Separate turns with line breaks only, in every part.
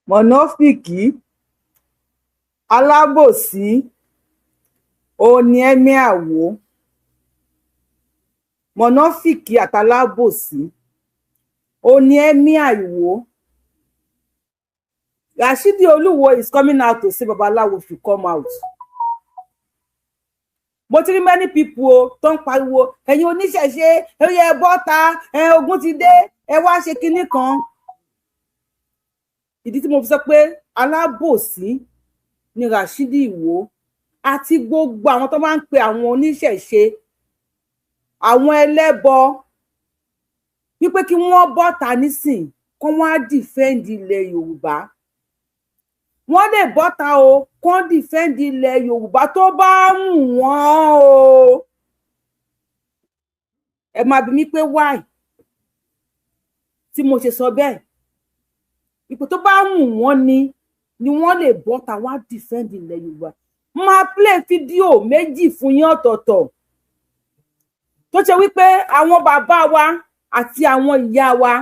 mọ̀nàfìkì alábòsí òní ẹ̀mí àwo mọ̀nàfìkì àtàlábòsí òní ẹ̀mí àìwò. Rashidi Oluwo is coming out to say Babalawo should come out. Mo ti rí many people o tó ń pariwo ẹ̀yin oníṣẹ̀ṣe ẹ yẹ bọ́ta ogun ti dé ẹ wá ṣe kinní kan. Ìdí tí mo fi sọ pé alábòsí ni Rashidi Ìwò àti gbogbo àwọn tó máa ń pe àwọn oníṣẹ̀ṣe àwọn ẹlẹ́bọ wípé kí wọ́n bọ́ta nísìn kó wọ́n á dìfẹ́ǹdì ilẹ̀ Yorùbá. Wọ́n lè bọ́ta o kó dìfẹ́ǹdì ilẹ̀ Yorùbá tó bá wù wọ́n o. Ẹ máa bi mí pé why tí mo ṣe sọ bẹ́ẹ̀. Ipò tó bá wù wọ́n ni wọ́n lè bọ́ta wá dìfẹ́ǹdì ilẹ̀ Yorùbá. Máa play fídíò méjì fún yín ọ̀tọ̀ọ̀tọ̀ tó ṣe wípé àwọn bàbá wa àti àwọn ìyá wa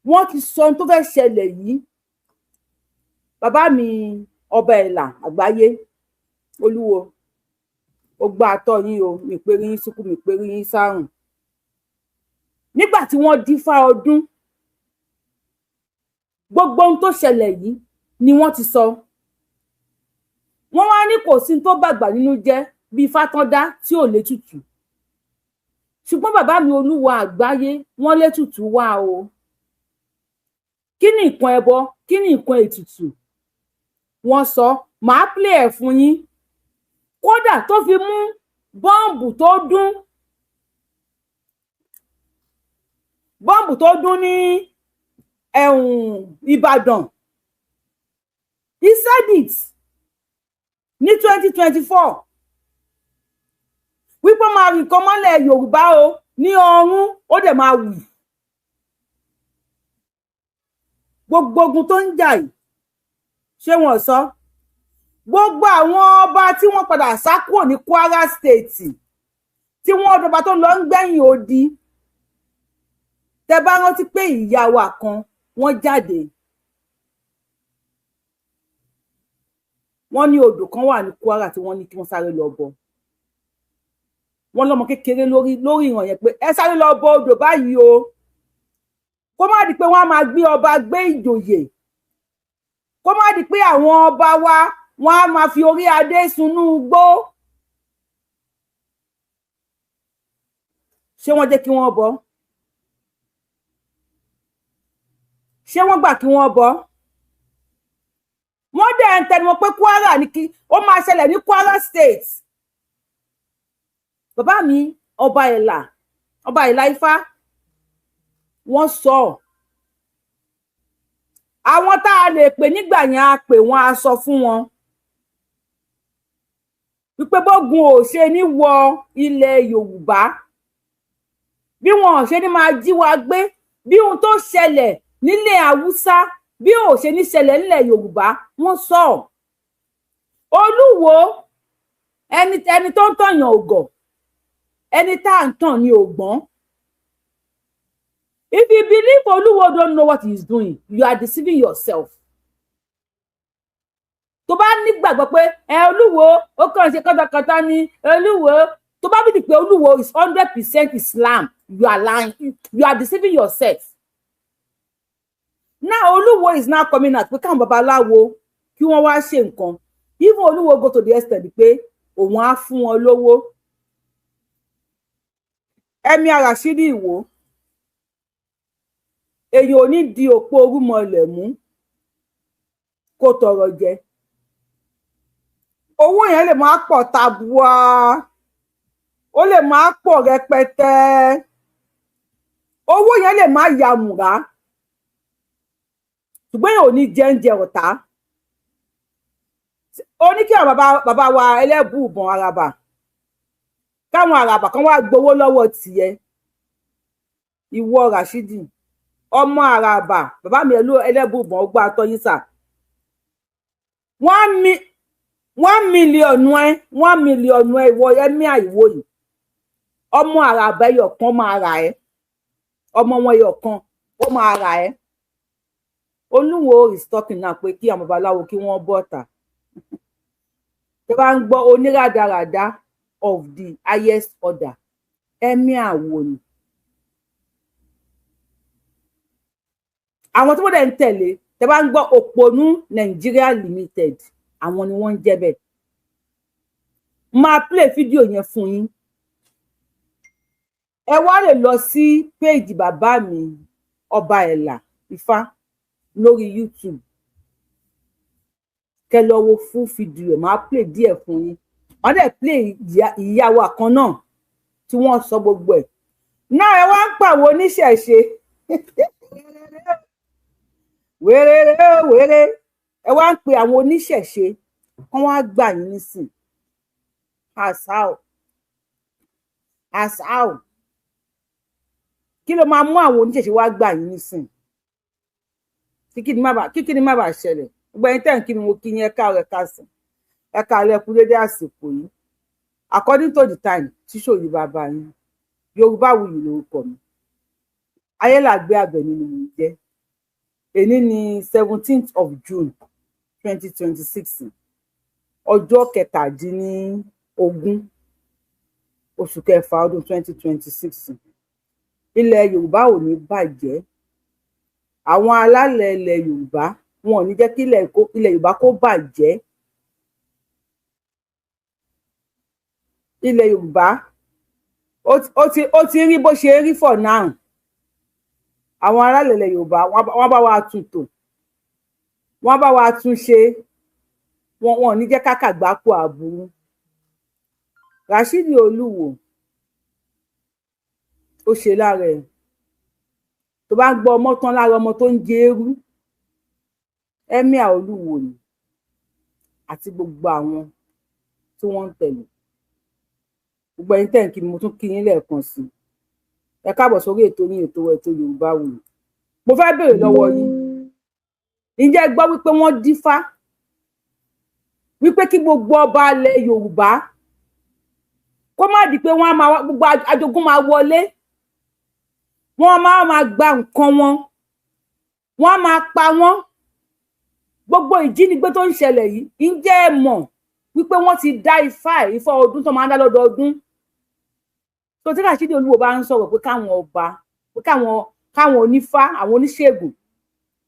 wọ́n ti sọ ohun tó fẹ́ ṣẹlẹ̀ yìí. Bàbá mi ọba ẹ̀là àgbáyé Olúwo ó gbá àtọ̀ yín o mi pé rí yín síkú mi pé rí yín sárùn. Nígbà tí wọ́n dífá ọdún gbogbo ohun tó ṣẹlẹ̀ yìí ni wọ́n ti sọ. Wọ́n wá ní kò sí tó bàgbà nínú jẹ́ bí fátọ́dá tí ò létùtù. Ṣùgbọ́n bàbá mi Olúwo àgbáyé wọ́n létùtù wá o. Kí ni nǹkan ẹbọ? Kí ni nǹkan ètùtù? Wọ́n sọ, màá play ẹ̀ fún yín. Kódà tó fi mú bọ́ǹbù tó dún. Bọ́ǹbù tó dún ní Ìbàdàn. He said it ní 2024. Wípé máa rí nǹkan mọ́lẹ̀ Yorùbá o ní ọrún ó dẹ̀ máa wù. Gbogbo ogun tó ń jà yìí ṣé wọ́n sọ? Gbogbo àwọn ọba tí wọ́n padà sá kúrò ní Kwara State tí wọ́n ọdọba tó lọ ń gbẹ̀yìn odi. Tẹ́ bá rántí pé ìyá wa kan wọ́n jáde. Wọ́n ní odò kan wà ní Kwara tí wọ́n ní kí wọ́n sáré lọ bọ. Wọ́n lọ́mọ kékeré lórí ìran yẹn pé ẹ sáré lọ bọ odò báyìí o. Kó má di pé wọ́n á máa gbé ọba gbé ìjòyè. Kó má di pé àwọn ọba wa wọ́n á máa fi orí adé sunú igbó. Ṣé wọ́n jẹ́ kí wọ́n bọ? Ṣé wọ́n gbà kí wọ́n bọ? Wọ́n dẹ̀ ń tẹnu pé Kwara ní kí ó máa ṣẹlẹ̀ ní Kwara State. Bàbá mi ọba ẹ̀là Ifá wọ́n sọ. Àwọn tá a lè pè nígbà yẹn a pè wọ́n a sọ fún wọn. Wípé bógun ò ṣe ní wọ ilẹ̀ Yorùbá. Bí wọn ò ṣe ní máa jí wa gbé. Bí ohun tó ṣẹlẹ̀ nílẹ̀ Haúsá bí ò ṣe ní ṣẹlẹ̀ nílẹ̀ Yorùbá wọ́n sọ. Olúwo ẹni tó ń tọ̀yàn ògọ̀ ẹni tá à ń tàn ní ògbọ́n. If you believe Oluwo don't know what he's doing, you are deceiving yourself. Tó bá nígbàgbọ́ pé Olúwo ó kàn ṣe kọ́tàkọ́tà ní Olúwo tó bá bìí pé Olúwo is 100% Islam, you are lying, you are deceiving yourself. Now Oluwo is now coming out pé káwọn babaláwo kí wọ́n wá ṣe nǹkan. Even Oluwo go to the extent pé òun á fún wọn lówó. Ẹ̀mí Rashidi Ìwò èyí ò ní di òpó orúmọlẹ̀ mú kó tọrọ jẹ. Owó yẹn lè máa pọ̀ tabua, ó lè máa pọ̀ rẹpẹtẹ, owó yẹn lè máa yàmùrá, ṣùgbọ́n yẹn ò ní jẹ́ǹjẹ ọ̀tá. Ó ní kí àwọn bàbá wa Elebuibon Àràbà káwọn Àràbà kan wá gbowó lọ́wọ́ tiẹ̀. Ìwọ Rashidi ọmọ Àràbà bàbá mi Elebuibon ó gbá àtọ̀ yín sà. 1 million ìwọ ẹ̀mí àìwò yìí. Ọmọ Àràbà ẹyọ kan máa rà ẹ́. Ọmọ wọn ẹyọ kan ó máa rà ẹ́. Oluwo is talking now pé kí àwọn babaláwo kí wọ́n bọ́ta. Tẹ́ bá ń gbọ́ oníràdaràda of the highest order. Emir Awon ni. Àwọn tí wọ́n dẹ̀ ń tẹ̀lé, tẹ́ bá ń gbọ́ Òpònú Nigeria Limited, àwọn ni wọ́n ń jẹ́ bẹ́ẹ̀. Máa play fídíò yẹn fún yín. Ẹ wá lè lọ sí page bàbá mi Ọba Ẹ̀là Ifá lórí YouTube. Kẹ́ lọ wo full fídíò, máa play díẹ̀ fún yín. Wọ́n dẹ̀ play ìyàwó kan náà tí wọ́n sọ gbogbo ẹ̀. Náà ẹ wá ń pàwọ́ oníṣẹ̀ṣe. Wéré. Ẹ wá ń pe àwọn oníṣẹ̀ṣe kán wá gbà yín nísìn. As how. Kí ló máa mú àwọn oníṣẹ̀ṣe wá gbà yín nísìn? Kíkí ni má bàa ṣẹlẹ̀. Gbogbo ẹ̀yin tẹ́ ń kí mi mo kí yín ẹ káàárọ̀ ẹ káàsán. Ẹ káalẹ́ kú dédé àsìkò yìí. According to the time tí ṣòyí bàbá yín. Yorùbáwùyí lórúkọ mi. Ayélàgbé Àbẹ̀ní ni mo jẹ́. Èní ni 17th of June 2026. Ọjọ́ 17 oṣù kẹfà ọdún 2026. Ilẹ̀ Yorùbá ò ní bàjẹ́. Àwọn alálẹ̀ ilẹ̀ Yorùbá wọn ò ní jẹ́ kí ilẹ̀ Yorùbá kó bàjẹ́. Ilẹ̀ Yorùbá ó ti rí bó ṣe rí for now. Àwọn alálẹ̀ ilẹ̀ Yorùbá wọ́n bá wa tún tò. Wọ́n bá wa tún ṣe. Wọn ò ní jẹ́ kákàgbákò àbúrú. Rashidi Oluwo ó ṣe lára ẹ̀. Tó bá ń gbọ́ ọmọ tán lára ọmọ tó ń jẹ eérú. Emir Oluwo ni àti gbogbo àwọn tí wọ́n ń tẹ̀lé. Gbogbo ẹ̀yin tẹ́ ń kí mi mo tún kí yín lẹ́ẹ̀kan sí. Ẹ káàbọ̀ sórí ètò yín ètò Yorùbáwùyí. Mo fẹ́ béèrè lọ́wọ́ yín. Ǹjẹ́ ẹ gbọ́ wípé wọ́n dífá? Wípé kí gbogbo ọba ilẹ̀ Yorùbá kó má di pé wọ́n á máa gbogbo àjogún máa wọlé. Wọ́n máa gba nǹkan wọn. Wọ́n á máa pa wọ́n. Gbogbo ìjínigbé tó ń ṣẹlẹ̀ yìí, ǹjẹ́ ẹ mọ̀ wípé wọ́n ti dá Ifá ọdún tó máa ń dá lọ́dọọdún? Tó tí Rashidi Oluwo bá ń sọ̀rọ̀ pé káwọn ọba, pé káwọn onífá, àwọn oníṣègùn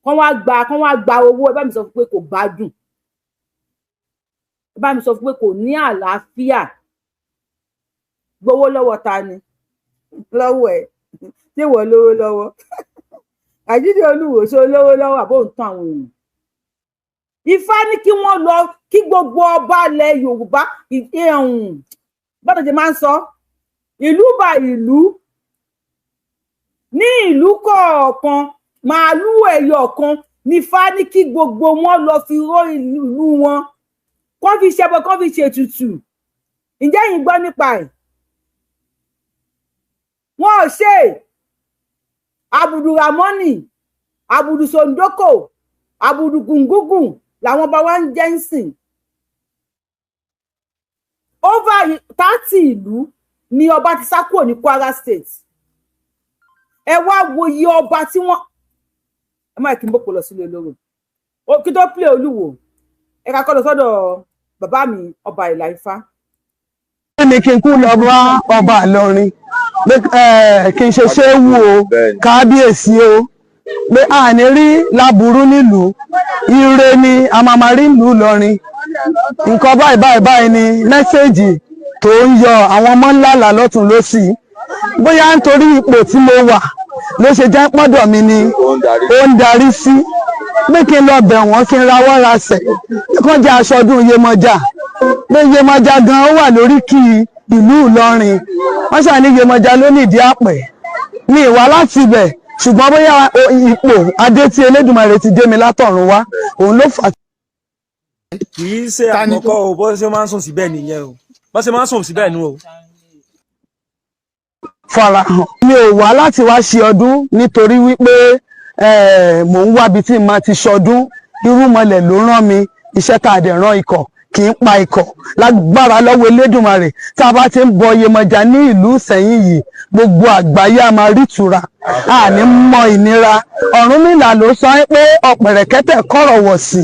kán wá gba owó, ẹ bá mi sọ pé kò gbádùn. Ẹ bá mi sọ pé kò ní àlàáfíà. Gbowó lọ́wọ́ ta ni? Lọ́wọ́ ẹ̀. Ṣé ìwọ lówó lọ́wọ́? Rashidi Oluwo ṣó lówó lọ́wọ́ àbó ń tàn àwọn èèyàn. Ifá ní kí wọ́n lọ kí gbogbo ọba ilẹ̀ Yorùbá bọ́dọ̀ jẹ́ máa ń sọ ìlú bá ìlú ní ìlú kọ̀ọ̀kan màálù ẹyọ kan ní Ifá ní kí gbogbo wọn lọ fi ró ìlú wọn, kán fi ṣẹbọ, kán fi ṣètùtù. Ǹjẹ́ yín gbọ́ nípa ẹ̀? Wọ́n ò ṣe Abudu Ramoni, Abudu Sondoko, Abudu Gungugun làwọn bá wá ń jẹ́ ń sìn. Over 30 ìlú ni ọba ti sá kúrò ní Kwara State. Ẹ wá wo iye ọba tí wọ́n. Ẹ má kí n bọ́pọ̀ lọ sílé olóró. Kí tó play Olúwo, ẹ ká kọ́ lọ sọ́dọ̀ bàbá mi Ọba Ẹ̀là Ifá.
Ní kí n kú lọ bá ọba Ìlọrin kí n ṣe ṣéwù o, kábíyèsí o, pé a ní rí láburú nílùú, ire ni a máa rí nílùú Ìlọrin. Nǹkan báyìí ni mẹ́sẹ̀jì tó ń yọ àwọn ọmọ ńlá lọ́tún lósì. Bóyá nítorí ipò tí mo wà ló ṣe jẹ́ pọ́dọ̀ mi ni ó ń darí sí. Pé kí n lọ bẹ̀ wọ́n kí n rawọ́ rasẹ̀ kán jẹ́ aṣọ ọdún Yemọja. Pé Yemọja gan ó wà lóríkì ìlú Ìlọrin. Wọ́n ṣàní Yemọja ló nídìí àpẹ̀. Mi ìwà láti ibẹ̀, ṣùgbọ́n bóyá ipò adé tí Elédùmarè ti dé mi látọ̀run wá, òun ló fà á.
Kì í ṣe àkọ́kọ́ o, bó ṣe máa ń sùn síbẹ̀ nìyẹn o. Bó ṣe máa ń sùn síbẹ̀ nù o.
Farahàn. Mi ò wá láti wá ṣe ọdún nítorí wípé mò ń wábi tí màá ti ṣọdún. Irúnmọlẹ̀ ló rán mi, iṣẹ́ tá a dẹ̀ rán ikọ̀ kì í pa ikọ̀ lágbára lọ́wọ́ Elédùmarè tá a bá ti ń bọ Yemọja ní ìlú Ìsẹ̀yìn yìí gbogbo àgbáyé a máa rítura àní mọ ìnira. Ọ̀rúnmìlà ló sọ pé ọ̀pẹ̀rẹ̀kẹ́tẹ̀ kọ̀rọ̀ wọ̀ sí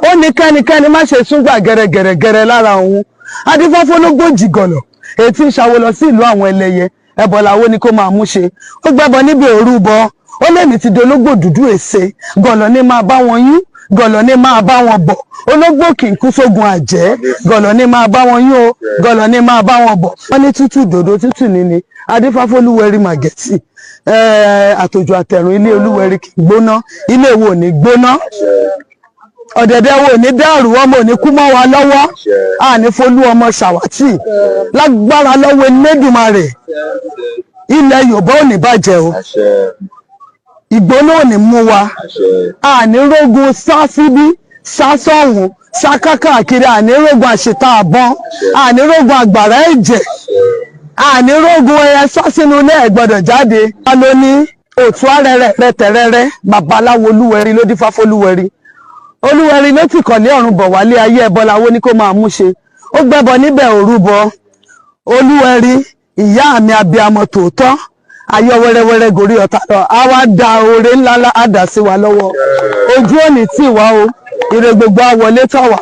ó ní kẹ́nikẹ́ni má ṣe súngbà gẹ̀rẹ̀gẹ̀rẹ̀ lára òun. Adífáfó ló gbòjì gọ̀lọ̀ èyí tí ń ṣàwó lọ sí ìlú àwọn ẹlẹ́yẹ ẹbọ làwo ni kó máa mú ṣe. Ó gbẹ́bọ níbi òrúbọ ó lèmi ti dológbò dúdú èsè gọ̀lọ̀ ní máa bá wọn yún gọ̀lọ̀ ní máa bá wọn bọ̀ ológbò kì í kú sógun àjẹ́ gọ̀lọ̀ ní máa bá wọn yún o gọ̀lọ̀ ní máa bá wọn bọ̀. Wọ́n ní tútù dòdò tútù níní Adífáfó Olúwẹ̀rí màgẹ̀tì àtòjò àtẹ̀rùn ilé Olúwẹ̀rí kì í gbóná ilé wo ní gbóná ọ̀dẹ̀dẹ̀ wo ní dàrú ọmọ ní kú mọ́ wa lọ́wọ́ àní folú ọmọ ṣàwátì lágbára lọ́wọ́ Elédùmarè ilẹ̀ Yorùbá ò ní bàjẹ́ o ìgbóná ò ní mú wa àní rógun sá síbí sá sọ́hùn sá kákàkiri àní rógun àṣetá àbọ̀n àní rógun àgbàrá ẹ̀jẹ̀ àní rógun ẹyẹ sá sínú ilé ẹ̀ gbọ́dọ̀ jáde. wá ló ní òtún arẹrẹ rẹtẹrẹrẹ babaláwo Olúwẹ̀rí ló dífá fÓlúwẹ̀rí. Olúwẹ̀rí ló ti kọ̀lé ọ̀run bọ̀ wálé ayé ẹbọ làwo ní kó máa mú ṣe. Ó gbẹ́bọ níbẹ̀ òrúbọ. Olúwẹ̀rí ìyá mi abiyamọ tòótọ́ ayọ̀ wẹ́rẹ́wẹ́rẹ́ gòrí ọ̀tá lọ á wá da oore ńlá á dà sí wa lọ́wọ́. Ojú òní tì wá o ire gbogbo á wọlé tọ̀ wá.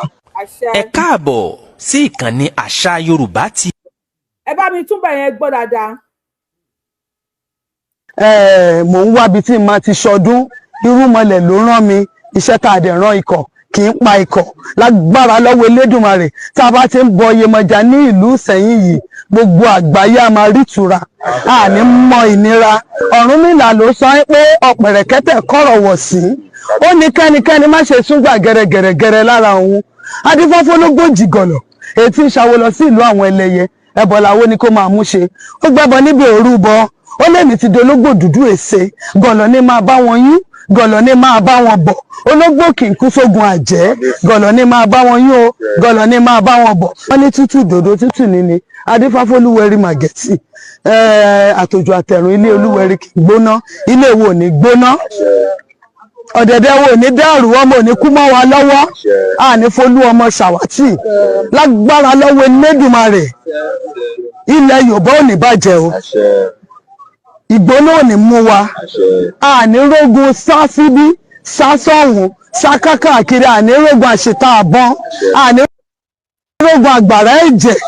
Ẹ káàbọ̀ sí ìkànnì Àṣà Yorùbá tí.
Ẹ bá mi túbọ̀ yẹn gbọ́ dáadáa.
Mò ń wábi tí n máa ti ṣọdún irúnmọlẹ̀ ló rán mi iṣẹ́ tá a dẹ̀ rán ikọ̀ kì í pa ikọ̀ lágbára lọ́wọ́ Elédùmarè tá a bá ti ń bọ Yemọja ní ìlú Ìsẹ̀yìn yìí gbogbo àgbáyé a máa rítura àní mọ ìnira. Ọ̀rúnmìlà ló sọ pé ọ̀pẹ̀rẹ̀kẹ́tẹ̀ kọ̀rọ̀ wọ̀ sí ó ní kẹ́nikẹ́ni má ṣe súngbà gẹ̀rẹ̀gẹ̀rẹ̀ lára òun. Adífáfó ló gbòjì gọ̀lọ̀ èyí tí ń ṣàwó lọ sí ìlú àwọn ẹlẹ́yẹ ẹbọ làwo ni kó máa mú ṣe. Ó gbẹ́bọ níbi òrúbọ ó lèmi ti dológbò dúdú èsè gọ̀lọ̀ ní máa bá wọn yún gọ̀lọ̀ ní máa bá wọn bọ̀ ológbò kì í kú sógun àjẹ́ gọ̀lọ̀ ní máa bá wọn yún o gọ̀lọ̀ ní máa bá wọn bọ̀. Wọ́n ní tútù dòdò tútù níní Adífáfó Olúwẹ̀rí màgẹ̀tì àtòjò àtẹ̀rùn ilé Olúwẹ̀rí kì í gbóná ilé wo ní gbóná ọ̀dẹ̀dẹ̀ wo ní dàrú ọmọ ní kú mọ́ wa lọ́wọ́ àní folú ọmọ ṣàwátì lágbára lọ́wọ́ Elédùmarè ilẹ̀ Yorùbá ò ní bàjẹ́ o ìgbóná ò ní mú wa àní rógun sá síbí sá sọ́hùn sá kákàkiri àní rógun àṣetá àbọ̀n àní rógun àgbàrá ẹ̀jẹ̀.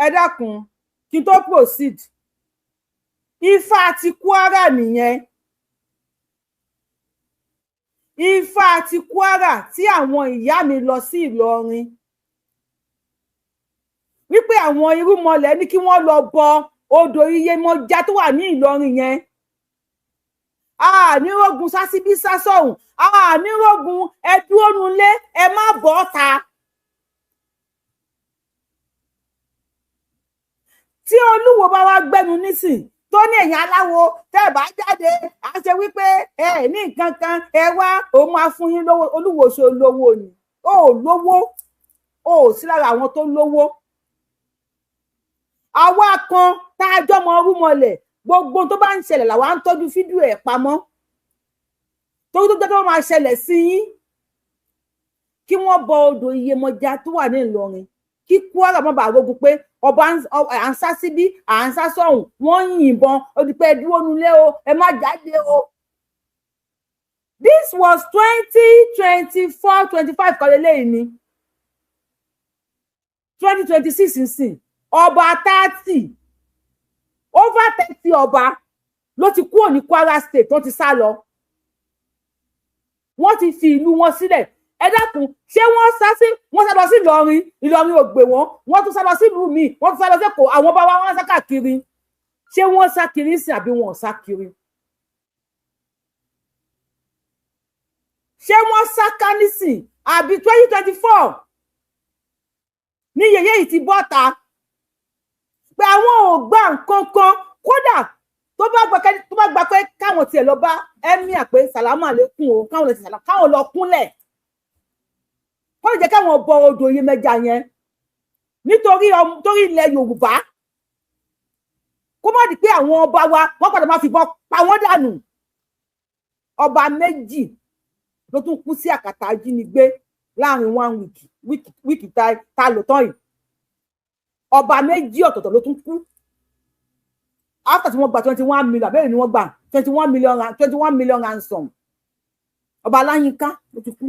Ẹ dákun kí n tó proceed Ifá ti Kwara nìyẹn. Ifá ti Kwara tí àwọn ìyá mi lọ sí Ìlọrin wípé àwọn irúnmọlẹ̀ ní kí wọ́n lọ bọ odò Iyemọja tó wà ní Ìlọrin yẹn. Ànírógun sásíbí sásọ̀hún ànírógun ẹdúrónulé ẹ má bọ́ ta. Tí Olúwo bá wá gbẹ́nu nísìn tó ní èèyàn aláwo tẹ́ bá jáde á ṣe wípé ẹ ní nǹkan kan ẹ wá òun máa fún yín lówó. Olúwo ṣe olówó ni ó lówó ó sí lára àwọn tó lówó. Àwa kan tá a jọmọ rúmọlẹ̀ gbogbo tó bá ń ṣẹlẹ̀ làwa ń tọ́jú fídíò ẹ̀ pamọ́ torí tó jẹ́ tó máa ṣẹlẹ̀ sí yín. Kí wọ́n bọ odò Iyemọja tó wà ní Ìlọrin kí Kwara má bàa rogun pé ọba à ń sá síbí à ń sá sọ́hùn wọ́n ń yìnbọn ó di pé ẹ dúró nulẹ̀ o ẹ má jáde o. This was 2024-25 kọ́lélẹ́yìn ni 2026 nsìn ọba 30 over 30 ọba ló ti kúrò ní Kwara State tó ti sá lọ. Wọ́n ti fi ìlú wọn sílẹ̀. Ẹ dákun ṣé wọ́n sá lọ sí Ìlọrin Ìlọrin ò gbé wọn wọ́n tún sá lọ sí ìlú míì wọ́n tún sá lọ sí Èkó àwọn bá wọn sá káàkiri. Ṣé wọ́n sá kiri sí àbí wọn ò sá kiri? Ṣé wọ́n sá kánísì àbí 2024 ní yèyé yìí ti bọ́ta pé àwọn ò gbà nǹkan kan kódà tó bá gbà pé káwọn tiẹ̀ lọ bá ẹ́míà pé sàlámù àlékún o káwọn lọ sí sàlámù káwọn lọ kúnlẹ̀ kó lè jẹ́ káwọn bọ odò Iyemọja yẹn nítorí ilẹ̀ Yorùbá kó má di pé àwọn ọba wa wọ́n padà máa fìbọn pa wọ́n dànù. Ọba méjì ló tún kú sí àkàtà ajínigbé láàrin 1 week ta lò tán yìí ọba méjì ọ̀tọ̀ọ̀tọ̀ ló tún kú after tí wọ́n gba 21 million bẹ́ẹ̀ ni wọ́n gba 21 million ransom ọba Aláyínká ló ti kú.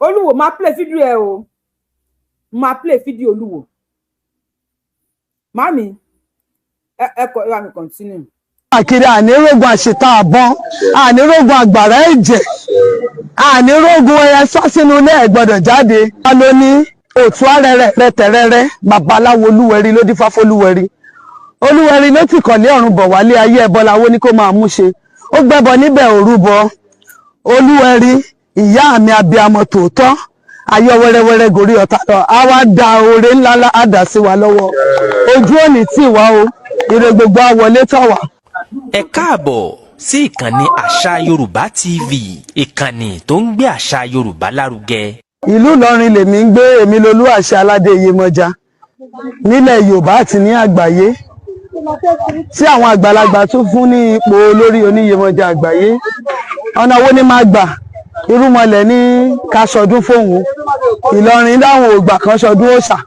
Olúwo máa play fídíò ẹ o máa play fídíò Olúwo mami ẹ kọ ẹ wá mi continue.
Àkiri ànírógun àṣetá àbọn ànírógun àgbàrá ẹ̀jẹ̀ ànírógun ẹyẹ sá sínú ilé ẹ̀ gbọ́dọ̀ jáde. a ló ní òtún arẹrẹ rẹtẹrẹrẹ babaláwo Olúwẹrí ló dífá fÓlúwẹrí. Olúwẹrí ló ti kọ̀lé ọ̀run bọ̀ wálé ayé ẹbọ làwo ní kó máa mú ṣe. Ó gbẹ́bọ níbẹ̀ òrúbọ. Olúwẹrí ìyá mi abiyamọ tòótọ́ ayọ̀ wẹ́rẹ́wẹ́rẹ́ gorí ọ̀tá lọ á wá da oore ńlá á dà sí wa lọ́wọ́. Ojú òní tì wá o ire gbogbo á wọlé tọ̀ wá.
Ẹ káàbọ̀ sí ìkànnì àṣà Yorùbá TV, ìkànnì tó ń gbé àṣà Yorùbá lárugẹ.
Ìlú Ìlọrin lèmi ń gbé, èmi lolú àṣẹ aládé Iyemọja nílẹ̀ Yorùbá àti ní àgbáyé tí àwọn àgbàlagbà tún fún ní ipò olórí Oníyemọja àgbáyé. Ọ̀nà wo ni máa gbà irúmọlẹ̀ ní ká ṣọdún fóun Ìlọrin dáhùn ògbà kan ṣọdún òòṣà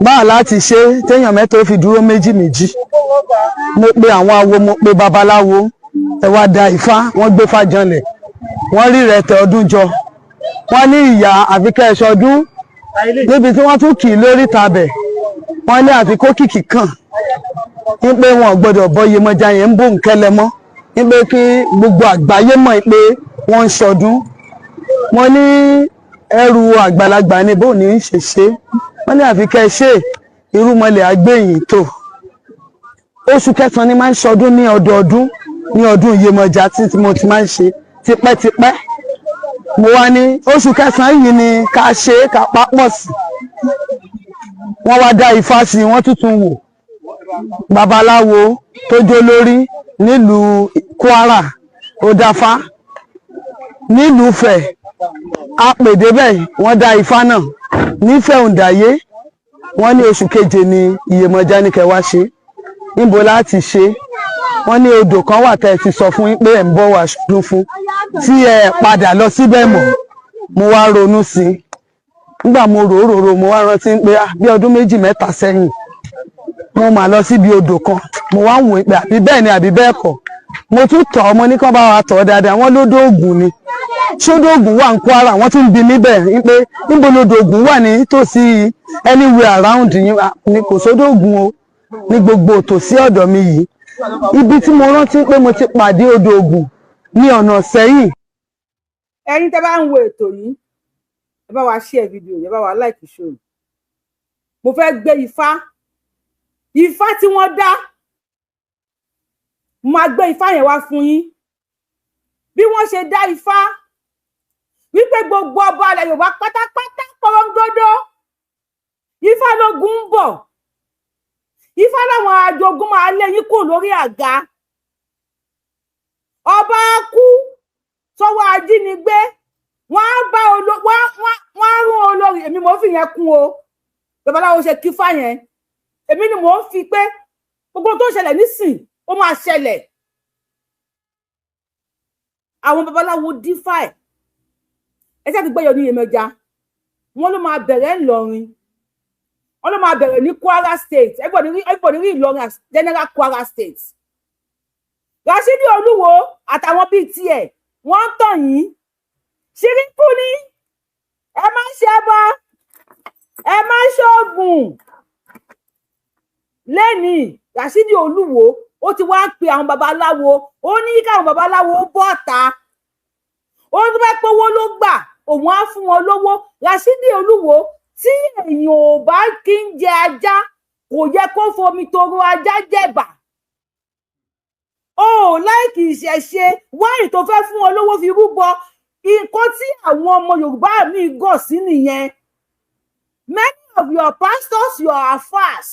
báà láti ṣe téèyàn mẹ́ta ó fi dúró méjì mo pe àwọn awo mo pe babaláwo ẹ wá da Ifá wọ́n gbé fàjànlẹ̀ wọ́n rí rẹ̀tẹ̀ ọdún jọ wọ́n ní ìyá àfikẹ́ ṣọdún níbi tí wọ́n tún kì í lórí tabẹ̀ wọ́n ní àfikó kìkì kàn ní pé wọn ò gbọ́dọ̀ bọ Iyemọja yẹn ń bò ń kẹ́lẹ́ mọ́ ní pé kí gbogbo àgbáyé mọ̀ pé wọ́n ń ṣọdún. Wọ́n ní ẹrù àgbàlagbà ni bó ní í ṣe ṣe wọ́n ní àfikẹ́ ṣe irúmọlẹ̀ àgbẹ̀yìn tó. Oṣù kẹsàn-án ni máa ń ṣọdún ní ọdọọdún ní ọdún Iyemọja tí mo ti máa ń ṣe tipẹ́tipẹ́. Mo wá ní oṣù kẹsàn-án yìí ni ká ṣe ká papọ̀ sí. Wọ́n wá dá Ifá sí wọ́n tuntun wò babaláwo tó jó lórí nílùú Kwara ó dáfá nílùú Ifẹ̀ apèdébẹ̀ wọ́n dá Ifá náà nífẹ̀ẹ́ òǹdàyé wọ́n ní oṣù keje ni Iyemọja ní kẹwàá ṣe níbo láti ṣe wọ́n ní odò kan wà tẹ́ ẹ ti sọ fún yín pé ẹ̀ ń bọ̀ wá ṣọdún fún tí ẹ padà lọ síbẹ̀ mọ́. Mo wá ronú sí i nígbà mo rò mo wá rántí pé bí ọdún 2-3 sẹ́yìn mo máa lọ síbi odò kan mo wá wò pé àbí bẹ́ẹ̀ ni àbí bẹ́ẹ̀ kọ́ mo tún tọ̀ ọmọ ní kán bá wa tọ̀ dáadáa wọ́n lódò Ògùn ni ṣódò Ògùn wà ní Kwara wọ́n tún bi níbẹ̀ pé níbo lódò Ògùn wà ní tòsí anywhere around yín ni kò sódò Ògùn o ní gbogbo tòsí ọ̀dọ̀ mi yìí ibi tí mo rántí pé mo ti pàdé odò Ògùn ní ọ̀nà sẹ́yìn.
Ẹ̀yin tẹ́ bá ń wo ètò yìí ẹ bá wa share fídíò ẹ bá wa like show mo fẹ́ gbé Ifá tí wọ́n dá máa gbé Ifá yẹn wá fún yín bí wọ́n ṣe dá Ifá wípé gbogbo ọba ilẹ̀ Yorùbá pátápátá pọ̀rọ̀ǹgọ́dọ̀ Ifá lógun ń bọ̀ Ifá láwọn àjogún máa lé yín kúrò lórí àga ọba kú sọ́wọ́ ajínigbé wọ́n á rún olórí èmi mo fi yẹn kún o babaláwo ṣe kí Ifá yẹn èmi ni mò ń fi pé gbogbo tó ń ṣẹlẹ̀ nísìn ó máa ṣẹlẹ̀ àwọn babaláwo dífá ẹ ṣáà ti gbẹ́yọ̀ ní Iyemọja wọ́n ló máa bẹ̀rẹ̀ ńlọrin wọ́n ló máa bẹ̀rẹ̀ ní Kwara State everybody rí Ìlọrin as general Kwara State Rashidi Olúwo àtàwọn bíi tiẹ̀ wọ́n ń tàn yín ṣíríkù ní ẹ má ṣe ẹbọ ẹ má ṣoògùn lẹ́nìí Rashidi Olúwo ó ti wá ń pe àwọn babaláwo ó ní káwọn babaláwo bọ́ ta ó ní bá pé owó ló gbà òun á fún wọn lówó Rashidi Olúwo tí èèyàn ò bá kí ń jẹ ajá kò yẹ kó fomi toro ajá jẹ̀bà ó láìkì ìṣẹ̀ṣe wáyé tó fẹ́ fún wọn lówó fi rúbọ nǹkan tí àwọn ọmọ Yorùbá mi gọ̀ sí nìyẹn many of your pastors your affairs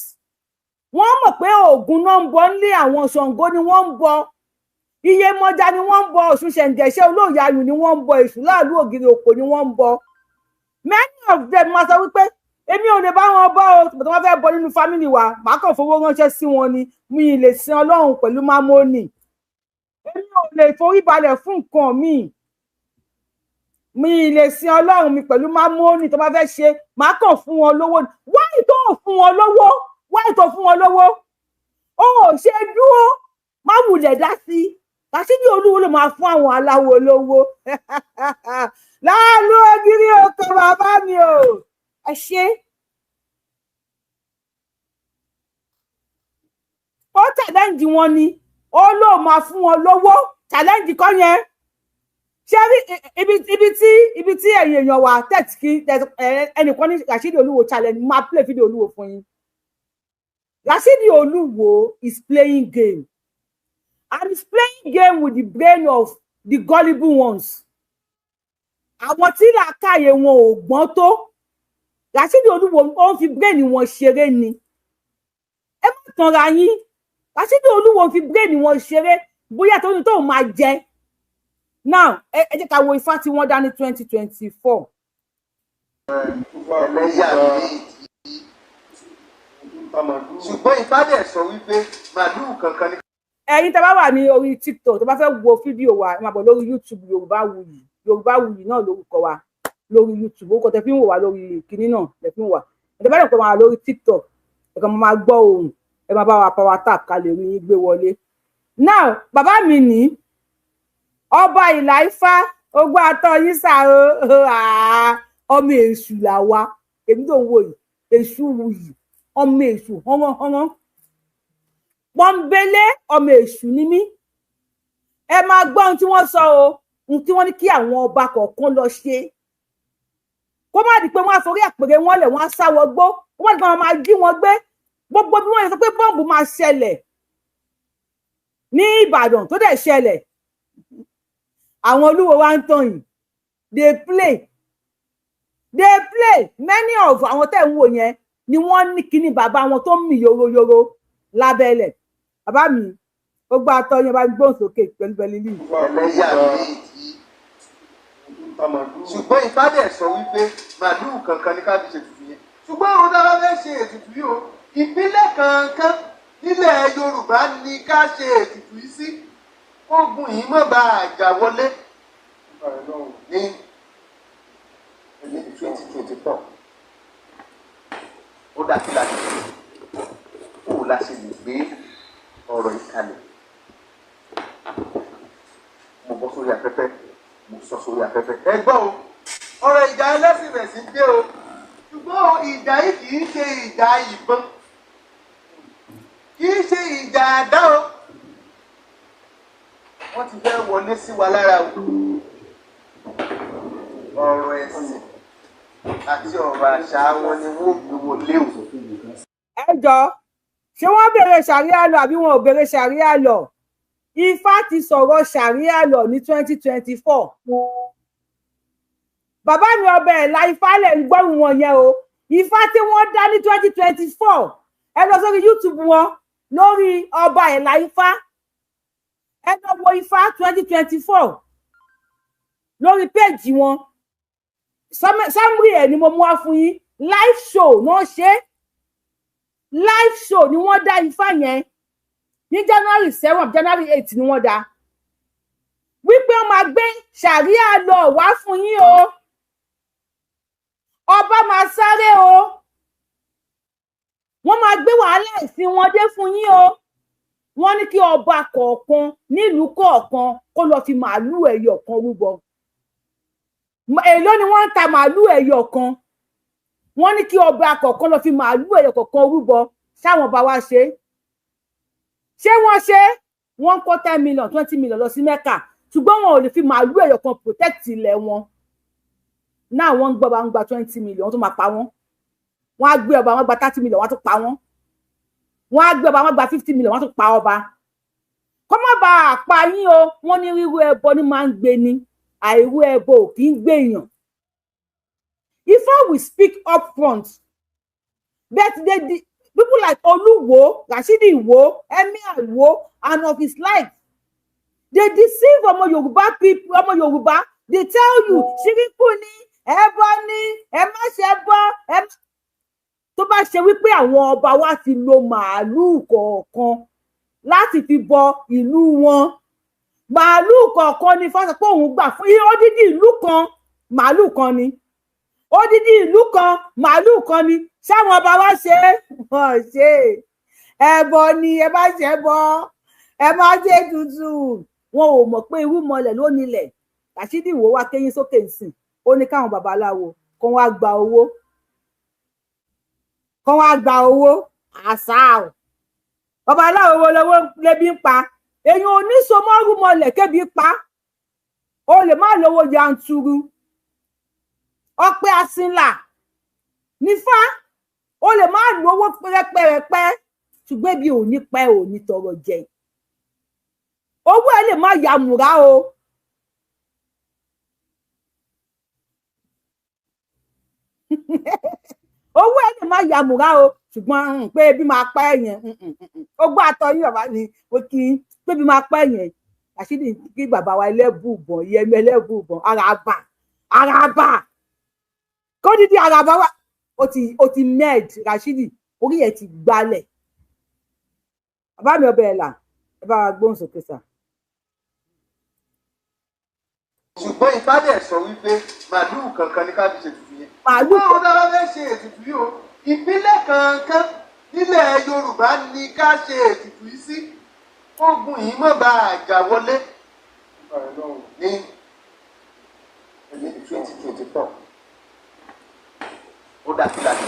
wọ́n mọ̀ pé Ògún náà ń bọ nílé àwọn Ṣàngó ni wọ́n ń bọ Iyemọja ni wọ́n ń bọ Ọ̀ṣun ṣẹ̀ǹgẹ̀ṣẹ̀ olóòyàyù ni wọ́n ń bọ Èṣù láàlú ògiri òkò ni wọ́n ń bọ many of them máa sọ wípé èmi ò lè bá wọn bọ o tòbí wọ́n fẹ́ bọ nínú family wa màá kàn fowó ránṣẹ́ sí wọn ni mi ì lè sin Ọlọ́run pẹ̀lú mámónì èmi ò lè forí balẹ̀ fún nǹkan mi lè sin Ọlọ́run mi pẹ̀lú mámónì tó bá fẹ́ ṣe máa kàn fún wọn lówó wáyé tó fún wọn lówó ó ṣe dúró má wulẹ̀ dá sí Ràṣídì Olúwo ló máa fún àwọn aláwo lówó láàlú ògiri oko bàbá mi o ẹ ṣe. Ó challenge wọn ni ó lóò máa fún wọn lówó challenge kọ́ yẹn ṣé rí ibi tí ẹ̀yin èèyàn wà tẹ̀sí ẹnìkan ní Ràṣídì Olúwo challenge máa play fídíò Olúwo fún yín. Ràṣídì Olúwo is playing game and is playing game with the brain of the gullible ones. Àwọn tí làákàyè wọn ò gbọ́n tó Ràṣídì Olúwo ó ń fi brain wọn ṣeré ni ẹ má tanra yín Ràṣídì Olúwo fi brain wọn ṣeré bóyá tó ní tó máa jẹ. Now ẹ jẹ́ ká wo ifá tí wọ́n dá ní 2024.
Ṣùgbọ́n ifá dẹ̀ sọ wípé màlúù kankan ní.
Ẹ̀yin tá bá wà ní orí TikTok tó bá fẹ́ wo fídíò wa ẹ máa bọ̀ lórí YouTube Yorùbáwùyí náà lórúkọ wa lórí YouTube orúkọ tẹ́ fi ń wò wá lórí kinní náà tẹ́ fi ń wà ẹ bá dẹ̀ pé máa lórí TikTok ẹ kàn máa gbọ́ ohùn ẹ máa bá wa power tap ká lè rí yín gbé wọlé. Now bàbá mi ní ọba ìlà Ifá ogbó atọ yín sá ọmọ èṣù làwa èmi tó ń wò yìí èṣù wuyì ọmọ èṣù hánhánhán pọ́nbélé ọmọ èṣù ni mí ẹ máa gbọ́ ohun tí wọ́n sọ o ohun tí wọ́n ní kí àwọn ọba kọ̀ọ̀kan lọ ṣe kó má di pé wọ́n á forí àpèrè wọn lẹ̀ wọ́n á sá wọgbó kó má di pé wọ́n máa jí wọn gbé gbogbo bí wọ́n yẹ sọ pé bọ́ǹbù máa ṣẹlẹ̀ ní Ìbàdàn tó dẹ̀ ṣẹlẹ̀ àwọn Olúwo wa ń tàn yìí they play many of àwọn tẹ̀ ń wò yẹn ni wọ́n ní kíní bàbá wọn tó ń mì yoroyoro lábẹ́lẹ̀ bàbá mi ó gbá atọ́ yẹn bá gbóhùn sókè pẹ̀lú bẹ́lílì.
Ṣùgbọ́n ifá dẹ̀ sọ wípé màlúù kankan ní ká fi ṣètùtù yẹn ṣùgbọ́n àwọn dára fẹ́ ṣe ètùtù yìí o ìpínlẹ̀ kankan nílẹ̀ Yorùbá ní ká ṣe ètùtù yìí sí ogun yìí má bá àjà wọlé ní 2024 ó dá sí láti kó la ṣe lè gbé ọ̀rọ̀ ìkàlẹ̀ mo bọ́ sórí afẹ́fẹ́ mo sọ sórí afẹ́fẹ́ ẹ gbọ́ o ọ̀rọ̀ ìjà ẹlẹ́sìn rẹ̀ sí dé o ṣùgbọ́n ìjà yìí kì í ṣe ìjà ìbọn kì í ṣe ìjà àdá o wọ́n ti fẹ́ wọlé sí wa lára o ọ̀rọ̀ ẹ̀sìn àti ọ̀rọ̀ àṣà wọn ni wọ́n gbé wọlé o.
Ẹ jọ ṣé wọ́n béèrè ṣàríà lọ àbí wọn ò béèrè ṣàríà lọ Ifá ti sọ̀rọ̀ ṣàríà lọ ní 2024 bàbá mi ọbẹ̀ ẹ̀la Ifá lẹ̀ ń gbọ́rùn wọn yẹn o Ifá tí wọ́n dá ní 2024 ẹ lọ sórí YouTube wọn lórí ọba ẹ̀la Ifá ẹ lọ wo Ifá 2024 lórí péèjì wọn summary ẹ̀ ni mo mú wá fún yín live show náà ṣe live show ni wọ́n dá Ifá yẹn ní January 7 January 8 ni wọ́n dá wípé wọ́n máa gbé ṣàríà lọ wá fún yín o ọba máa sáré o wọ́n máa gbé wàhálà ẹ̀sìn wọn dé fún yín o wọ́n ní kí ọba kọ̀ọ̀kan nílùú kọ̀ọ̀kan kó lọ fi màálù ẹyọ kan rúbọ èló ni wọ́n ń ta màálù ẹyọ kan wọ́n ní kí ọba kọ̀ọ̀kan lọ fi màálù ẹyọ kọ̀ọ̀kan rúbọ sáwọn ọba wa ṣe wọ́n ṣe wọ́n kó 10 million 20 million lọ sí Mẹ́kà ṣùgbọ́n wọn ò lè fi màálù ẹyọ kan protect ilẹ̀ wọn náà wọ́n ń gbọ́ ọba ń gba 20 million wọ́n tún máa pa wọ́n wọ́n á gbé ọba wọn gba 30 million wọ́n á tún pa wọ́n wọ́n á gbé ọba wọn gba 50 million wọ́n á tún pa ọba kó má bàa pa yín o wọ́n ní rírú ẹbọ ní máa ń gbé ni àìrú ẹbọ ò kì í gbèyàn Ifá will speak up front but people like Oluwo, Ràṣídì Ìwó, Emir Ìwó and of his like they deceive ọmọ Yorùbá people ọmọ Yorùbá they tell you ṣíríkù ni ẹbọ ni ẹ má ṣe bọ ẹ má tó bá ṣe wípé àwọn ọba wa ti lo màálùú kọ̀ọ̀kan láti fi bọ ìlú wọn màálù kọ̀ọ̀kan ni fásitì pé òun gbà fún odidi ìlú kan màálù kan ni odidi ìlú kan màálù kan ni sáwọn ọba wa ṣe wọ́n ṣe ẹbọ ni ẹ bá ṣe bọ ẹ má ṣe tutù wọn ò mọ̀ pé irú mọlẹ̀ ló nílẹ̀ Rashidi wo wá kéyìn sókè nsìn ó ní káwọn babaláwo kó wá gba owó àṣà ò babaláwo wo lówó lébi ń pa èyàn ò ní so mọ́rú mọlẹ̀ kébi pa o lè má lówó yanturu ọpẹ́ asínlà nífà o lè má lówó pẹrẹpẹrẹpẹ ṣùgbọ́n ebi ò ní pẹ́ ò ní tọrọ jẹ owó ẹ lè má yàmùrá o owó ẹ lè má yàmùrá o ṣùgbọ́n pé ebi máa pẹ́ yẹn ó gbọ́ àtọyìn bàbá ni ó kí pé ebi máa pẹ́ yẹn Rashidi kí bàbá wa Elebuibon Yẹmí Elebuibon araba kó dídí araba wa ó ti med Rashidi orí ẹ̀ ti gbalẹ̀ bàbá mi ọbẹ̀ ẹ̀là ẹ bá wa gbóhùn sókè sà.
ṣùgbọ́n Ifá dẹ̀ sọ wípé màálùú kankan ní ká fi ṣètùtù yẹn.
màálùú
báwo dára fẹ́ ṣe ètùtù yìí o ìpínlẹ̀ kankan nílẹ̀ Yorùbá ní ká ṣe ètùtù yìí sí ogun yìí mọ̀ bá àjà wọlé ní 2024 ó dàbí láti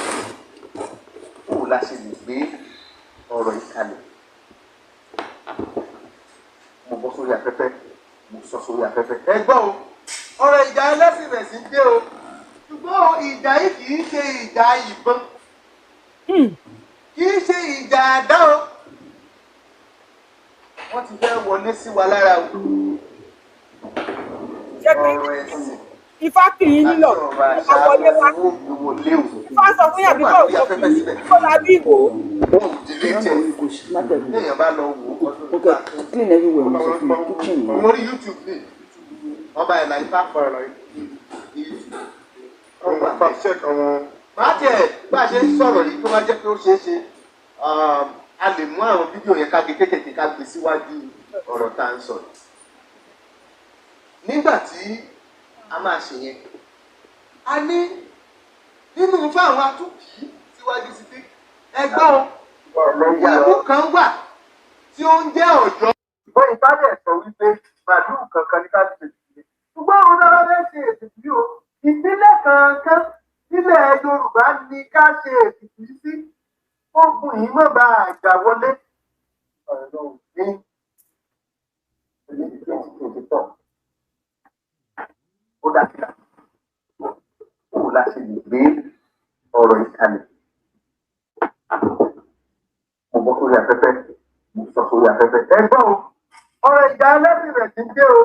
kó o la ṣe lè gbé ọ̀rọ̀ ìkàlẹ̀ mo bọ́ sórí afẹ́fẹ́ mo sọ sórí afẹ́fẹ́ ẹ gbọ́ o ọ̀rọ̀ ìjà ẹlẹ́sìn rẹ̀ sí dé o ṣùgbọ́n ìjà yìí kì í ṣe ìjà ìbọn kì í ṣe ìjà àdá o wọ́n ti fẹ́ wọlé sí wa lára o ọ̀rọ̀ ẹ̀sìn
Ifá kì í nílò àwọlé wa Ifá sọ fún yàbí kò lábí ìwò.
Téèyàn bá lọ wò ó lórí YouTube ní ọba ìlà Ifá fọ̀rọ̀ máa tiẹ̀ bá a ṣe ń sọ̀rọ̀ yìí tó bá jẹ́ pé ó ṣeé ṣe a lè mú àwọn fídíò yẹn ká gé kékèké ká gbé síwájú ọ̀rọ̀ tá à ń sọ̀rọ̀ nígbà tí a máa ṣe yẹn a ní nínú fáwọn atúkì síwájú sí pé ẹgbọ́n ìlú kan wà tí ó ń jẹ́ Ọ̀yọ́. ṣùgbọ́n Ifá dẹ̀ sọ wípé màálùú kankan ní ká fi ṣètùtù yẹn ṣùgbọ́n àwọn dára fẹ́ ṣe ètùtù yìí o ìpínlẹ̀ kankan nílẹ̀ Yorùbá ní ká ṣe ètùtù yìí sí ogun yìí mọ̀ bá àjà wọlé ní 2024 ó dàbí láti kó o la ṣe lè gbé ọ̀rọ̀ ìkàlẹ̀ mo bọ́ sórí afẹ́fẹ́ mo sọ sórí afẹ́fẹ́ ẹ gbọ́ o ọ̀rọ̀ ìjà ẹlẹ́sìn rẹ̀ ti dé o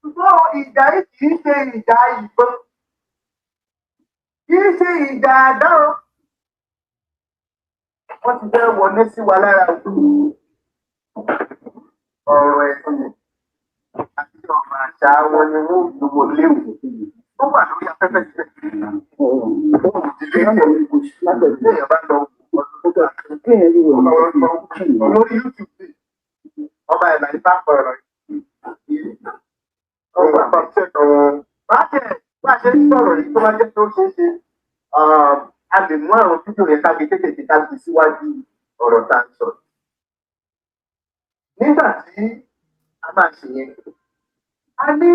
ṣùgbọ́n ìjà yìí kì í ṣe ìjà ìbọn kì í ṣe ìjà àdá o wọ́n ti fẹ́ wọlé sí wa lára o ọ̀rọ̀ ẹ̀sìn àti ọ̀rọ̀ àṣà wọn ni wọ́n ń gbogbo léwu ó wà lórí afẹ́fẹ́ síbẹ̀ téèyàn bá lọ lórí YouTube ní ọba ìlà Ifá fọ̀rọ̀ yìí ọba pàṣẹkọ bá a ṣe ń sọ̀rọ̀ yìí tó bá jẹ́ tó ṣeé ṣe a lè mú àwọn fídíò yẹn ká gé kékèké ká gbé síwájú ọ̀rọ̀ tá à ń sọ nígbà tí a máa ṣe yẹn a ní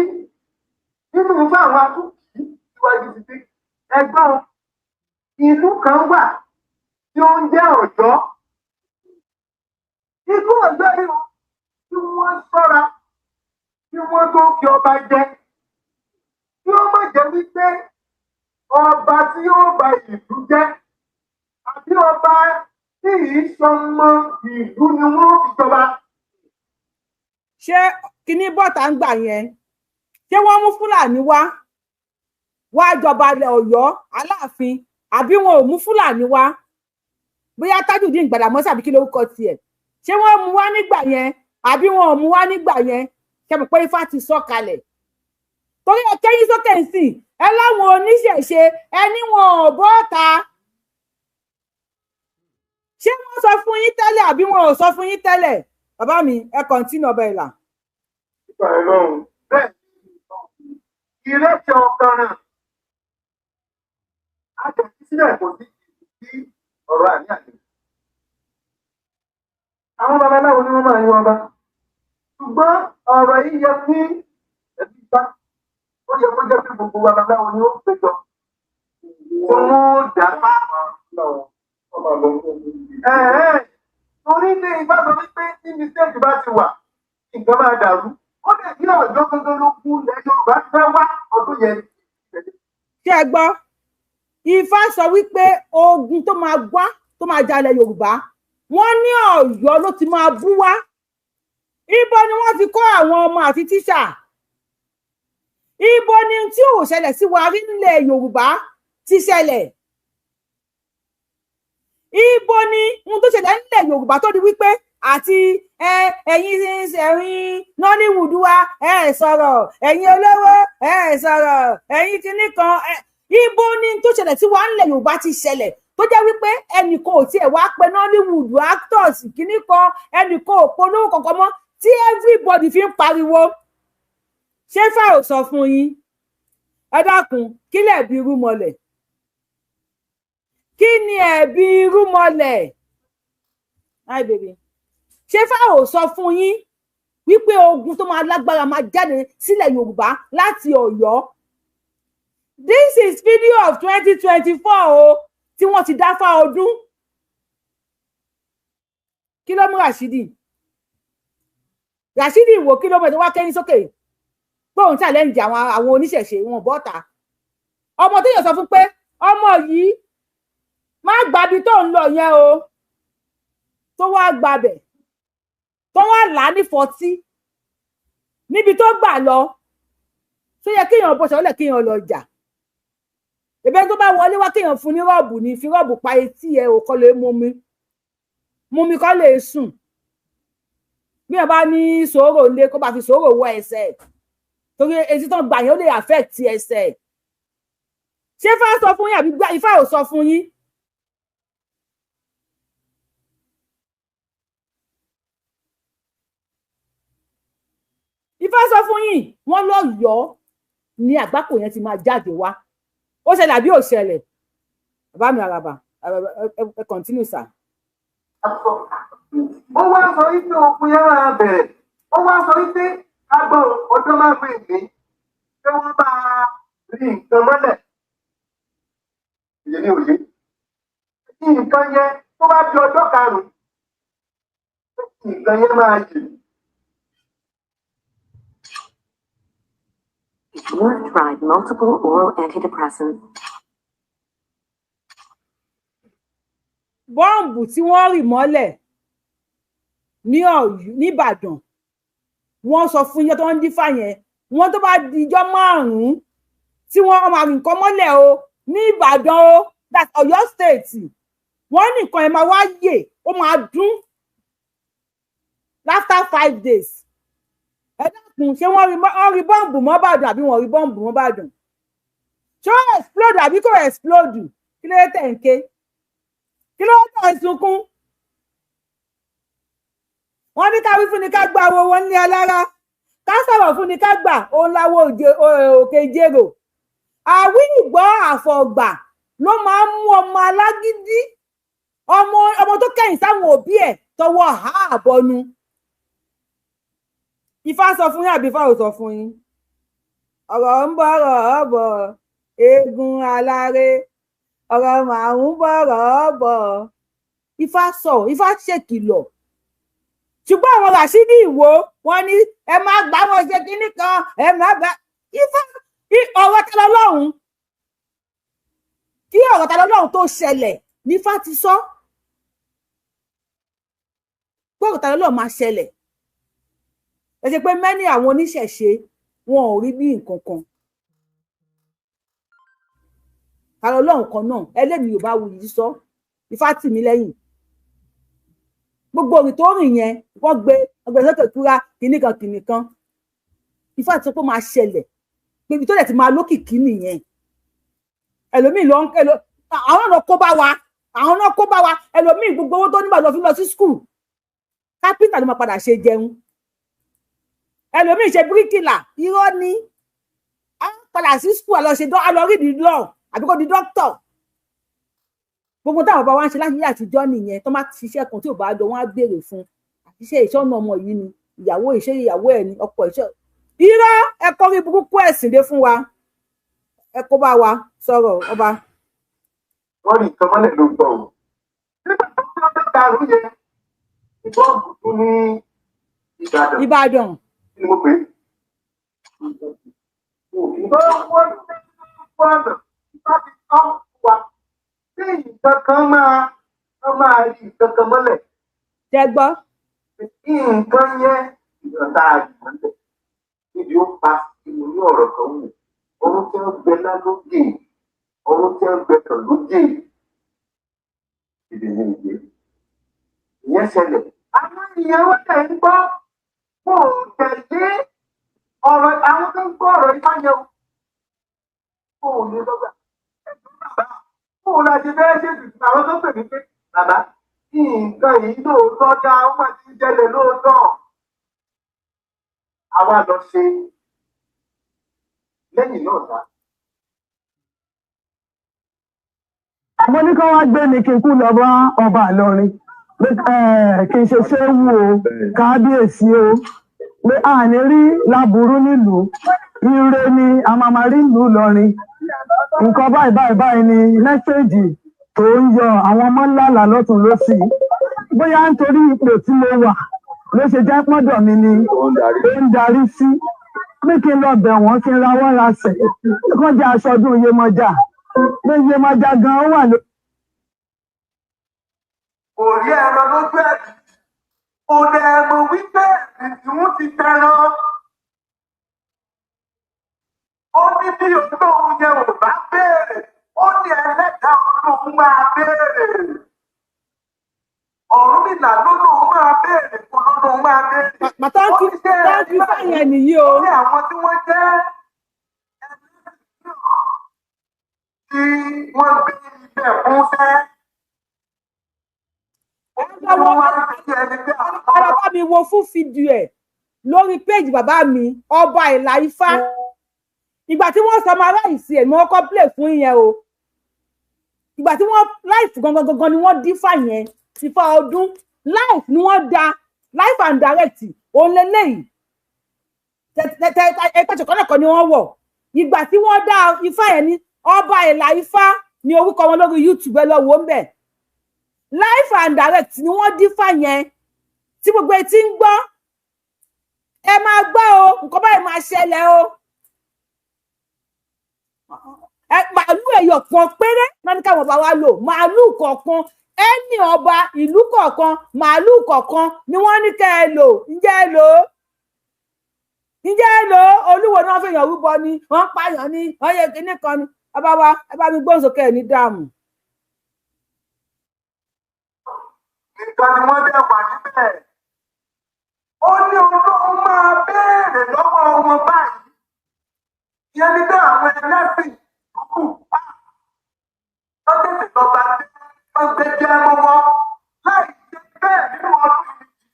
nínú fáwọn atúkì síwájú sí pé ẹgbọ́n ìlú kan wà tí ó ń jẹ́ Ọ̀yọ́ ikú Ọ̀yọ́ yìí tí wọ́n ṣọ́ra kí wọ́n tó fi ọba jẹ kí ó má jẹ́ wípé ọba tí ó ba ìlú jẹ́ àbí ọba tí yìí sọmọ ìlú ni wọ́n fi jọba.
ṣé kinní bọ́tà ń gbà yẹn ṣé wọ́n mú Fúlàní wá jọba ilẹ̀ Ọ̀yọ́ Aláàfin àbí wọn ò mú Fúlàní wá bóyá Tajudeen Gbàdámọ́sí àbí kí lórúkọ tiẹ̀ ṣé wọ́n mú wá nígbà yẹn àbí wọn ò mú wá nígbà yẹn ṣe mọ̀ pé Ifá ti sọ kalẹ̀ torí ẹ kẹ́yìn sókè sí ẹ láwọn oníṣẹ̀ṣe ẹni wọn ò bọ́ta ṣé wọ́n sọ fún yín tẹ́lẹ̀ àbí wọn ò sọ fún yín tẹ́lẹ̀ bàbá mi ẹ kọ́ntínú ọba ìlà.
bẹ́ẹ̀ ìrẹsì ọkànràn àjẹsí sílẹ̀ kò sí ọ̀rọ̀ àní àjẹ. Àwọn babaláwo ni wọ́n máa ń yan ọba. Ṣùgbọ́n ọ̀rọ̀ yìí yẹ kí ẹbí bá ó yẹ kó jẹ́ pé gbogbo babaláwo ni ó péjọ. Wọ́n dà bá torí ní ìgbà tó ní pé tí mistake bá ti wà nǹkan máa dàrú. Ó lè bí ọ̀dọ́ gbogbo ló kú ilẹ̀ Yorùbá fẹ́ wá ọdún yẹn.
Ṣé ẹ gbọ́? Ifá sọ wípé ogun tó máa gbá tó máa jalè Yorùbá wọ́n ní Ọ̀yọ́ ló ti máa bú wá. Ibo ni wọ́n ti kọ́ àwọn ọmọ àti tíṣà? Ibo ni tí ò ṣẹlẹ̀ sí wa rí nílẹ̀ Yorùbá ti ṣẹlẹ̀? Ibo ni ohun tó ṣẹlẹ̀ nílẹ̀ Yorùbá tó di wípé àti ẹ̀yin Nollywood wa sọ̀rọ̀, ẹ̀yin olówó sọ̀rọ̀, ẹ̀yin kinní kan ibo ni tó ṣẹlẹ̀ tí wa nílẹ̀ Yorùbá ti ṣẹlẹ̀ tó jẹ́ wípé ẹnìkan ò tiẹ̀ wá pé Nollywood actors kinní kan ẹnìkan ò polówó kankan mọ́ tí everybody fi ń pariwo. Ṣé fà ò sọ fún yín? Ẹ dákun kí lẹ̀bi irúmọlẹ̀? Kí ni ẹ̀bi irúmọlẹ̀? Hi baby. Ṣé fà ò sọ fún yín wípé ogun tó máa lágbára máa jáde sílẹ̀ Yorùbá láti Ọ̀yọ́? This is video of 2024 o tí wọ́n ti dáfá ọdún. Kí ló mú Rashidi? Rashidi wò kí ló mọ̀ tó wá kẹ́yìn sókè bóun challenge àwọn oníṣẹ̀ṣe wọn bọ́ta. Ọmọ tó yàn sọ fún pé ọmọ yìí má gbàbí tó ń lọ yẹn o tó wá gbàbẹ̀ tó wá là ní 40 níbi tó gbà lọ tó yẹ kéèyàn bọ́ sọ́lẹ̀ kéèyàn lọ jà. Ẹ̀bẹ̀ tó bá wọlé wá kéèyàn fún ní rọ́ọ̀bù ní fi rọ́ọ̀bù pa etí ẹ̀ ò kọ́ lè mú mi kọ́ lè sùn. Bí wọ́n bá ní sòrò lé kó bá fi sòrò wọ ẹsẹ̀ torí etí tó ń gbà yẹn ó lè affect ẹsẹ̀. Ṣé Ifá sọ fún yín àbí Ifá ò sọ fún yín? Ifá sọ fún yín wọ́n lọ́yọ̀ọ́ ní àgbákò yẹn ti máa jáde wá. Ó ṣẹlẹ̀ àbí ò ṣẹlẹ̀? Bàbá mi Àràbà ẹ continue sir.
Ó wá sọ wípé okun yẹn máa bẹ̀rẹ̀. Ó wá sọ wípé agbọ̀n ọjọ́ máa gbé ìgbé pé wọ́n bá rí nǹkan mọ́lẹ̀. Ìyẹn ní òye. Nǹkan yẹn tó bá di ọjọ́ karùn-ún, nǹkan yẹn máa yè.
You have tried multiple oral antidepressants.
Bọ́ǹbù tí wọ́n rì mọ́lẹ̀ ní Ọ̀yọ́ nìbàdàn wọ́n sọ fún yẹn tó ń dífà yẹn wọ́n tó bá dijọ́ 5 tí wọ́n máa rìn nǹkan mọ́lẹ̀ o ní Ìbàdàn o that Ọ̀yọ́ state wọ́n nìkan ẹ̀ máa wá yè ó máa dún after 5 days. Ẹ dákun ṣé wọ́n rí bọ́ǹbù mọ́ Ìbàdàn àbí wọ́n rí bọ́ǹbù mọ́ Ìbàdàn? Ṣé ó explode àbí kò explode? Kí ló tẹ̀ ń ké? Kí ló tẹ̀ ń sunkún? Wọ́n ní ká wí fún ni ká gba owó wọn ní alára ká sọ̀rọ̀ fún ni ká gbà òun láwọ òkè jèrò. Àwí ìgbọ́ àfọ̀gbà ló máa ń mú ọmọ alágídí ọmọ tó kẹ̀yìn sáwọn òbí ẹ̀ tọwọ́ ha àbọnu. Ifá sọ fún yín àbí Ifá ò sọ fún yín? Ọ̀rọ̀ ń bọ̀rọ̀ bọ̀ eégún aláré ọ̀rọ̀ màá ń bọ̀rọ̀ bọ̀. Ifá sọ Ifá ṣèkìlọ̀ ṣùgbọ́n àwọn Rashidi ìwò wọn ní ẹ má gbá wọn ṣe kinní kan ẹ má gbá Ifá ọ̀rọ̀ ta lọ́lọ́run kí ọ̀rọ̀ ta lọ́lọ́run tó ṣẹlẹ̀ ní Ifá ti sọ pé ọ̀rọ̀ ta lọ́lọ́run máa ṣẹlẹ̀. Ẹ ṣe pé mẹ́ni àwọn oníṣẹ̀ṣe wọn ò rí bí nǹkan kan. Ta lọ́lọ́run kan náà ẹlẹ́mìí Yorùbá wuyì sọ Ifá tì mí lẹ́yìn. Gbogbo orin tó rìn yẹn wọ́n gbé sókè túra kìnnìkan Ifá ti sọ pé máa ṣẹlẹ̀ pé ibi tó dẹ̀ ti máa lókìkí nìyẹn. Ẹlòmíì ló ń àwọn náà kó bá wa ẹlòmíì gbogbo owó tó nígbà tó fi lọ sí skul kápítà ló máa padà ṣe jẹun. ẹlòmíì ṣe bíríkìlà irọ́ ni á padà sí skul àlọ́ ṣe àlọ́ rí di lọ àbí kó di dókítọ̀ gbogbo táwọn bàbá wa ń ṣe láti àtijọ́ nìyẹn tó má ti ṣiṣẹ́ kan tí ò bá jọ wọ́n á béèrè fún àṣìṣe ìṣọ́nà ọmọ yìí ni ìyàwó ìṣe ìyàwó ẹ̀ ni ọkọ ìṣe irọ́ ẹ kọ́ rí burúkú ẹ̀sìn dé fún wa ẹ kó bá wa sọ̀rọ̀ ọba.
wọ́n rí nǹkan mọ́lẹ̀ ló gbọ́ o nígbà tó ń lọ dàrú yẹn ìbọ́ọ̀bù tún ní
Ìbàdàn.
kí ni mo pè é. ìbọ́ọ̀bù ní Ìbàdàn bá ti tọ́ wa tí nǹkan kan máa rí nǹkan kan mọ́lẹ̀.
Jẹ gbọ́.
nǹkan yẹn ìjọba àjùmọ̀lẹ̀ níbi ó pa inú ní ọ̀rọ̀ kan wù ọ̀run tí wọ́n gbẹ lálógè ọ̀run tí wọ́n gbẹ kàn lógè ìdènà ìgbé ìyẹn ṣẹlẹ̀. àwọn ìyàwó ẹ̀ ń gbọ́ kó o tẹ̀lé ọ̀rọ̀ àwọn tó ń gbọ́ ọ̀rọ̀ ifá yẹn o kó o ní lọ́gbà ẹ̀dùn bàbá kó o láti bẹ́ẹ̀ ṣe jù àwọn tó pè mí pé bàbá nǹkan yìí lóòótọ́ dá ó máa ti jẹlẹ̀ lóòótọ́ àwa lọ ṣe lẹ́yìn náà dá.
mo ní kí wọ́n gbé mi kí n kú lọ bá ọba Ìlọrin kí n ṣe ṣéwù o kábíyèsí o pé àní rí láburú nílùú ire ni a máa máa rí ìlú Ìlọrin nǹkan báyìí ni mẹ́sẹ̀gì tó ń yọ àwọn ọmọ ńlá lọ́tún lọ́sì bóyá nítorí ipò tí mo wà ló ṣe jẹ́ pọ́dọ̀ mi ni ó ń darí sí pé kí n lọ bẹ̀ wọ́n kí n rawọ́ rasẹ̀ kọ́ jẹ́ aṣọ́dún Yemọja pé Yemọja gan-an wà ló.
kò rí ẹran lójú ẹ̀ kò dẹ̀ mọ̀ wípé ìdùnnú ti tẹran. ó ní bí olóhùn yẹn ò bá béèrè ó ní ẹlẹ́dàá olóhùn máa béèrè. Ọ̀rúnmìlà lólóhùn máa béèrè kó lólóhùn máa béèrè.
Pàtàkì fáyẹn nìyí o.
ó ní àwọn tí wọ́n jẹ́ tí wọ́n gbé ibẹ̀ fún sẹ́.
Ara bá mi wo fún fídíò ẹ̀ lórí péjì bàbá mi ọba ìlà Ifá ìgbà tí wọ́n sọ máa láìsí ẹ̀ ni wọ́n kọ́ play fún yẹn o ìgbà tí wọ́n life gangan ni wọ́n dífá yẹn Ifá ọdún life ni wọ́n da life and direct òun lélẹ́yìí ẹ̀pẹ̀tẹ̀ kọ́nàkọ́ ni wọ́n wọ̀ ìgbà tí wọ́n dá Ifá yẹn ní ọba ìlà Ifá ni orúkọ wọn lórí YouTube ẹ lọ wò ń bẹ̀ life and direct ni wọ́n dífá yẹn tí gbogbo etí ń gbọ́ ẹ máa gbọ́ o nǹkan báyìí máa ṣẹlẹ̀ o màálù ẹyọ kan péré náà ní káwọn ọba wa lò màálù kọ̀ọ̀kan ẹni ọba ìlú kọ̀ọ̀kan màálù kọ̀ọ̀kan ni wọ́n ní kẹ́ ẹ lò ǹjẹ́ ẹ lò Olúwo ni wọ́n fi yàn rúbọ ni wọ́n pààyàn ni wọ́n yẹ kíní kan ni ọba wa ẹ bá mi gbóhùn sókè ẹ ní dààmú.
nǹkan ni wọ́n dẹ̀ wà níbẹ̀. ó ní olóhùn máa béèrè lọ́wọ́ wọn báyìí. ìyẹn ní bẹ́ẹ̀ àwọn ẹlẹ́sìn lókù bá lọ́tẹ̀tẹ̀ lọ́ba dé wọ́n gbé jẹ́ mọ́wọ́ láì ṣe bẹ́ẹ̀ nínú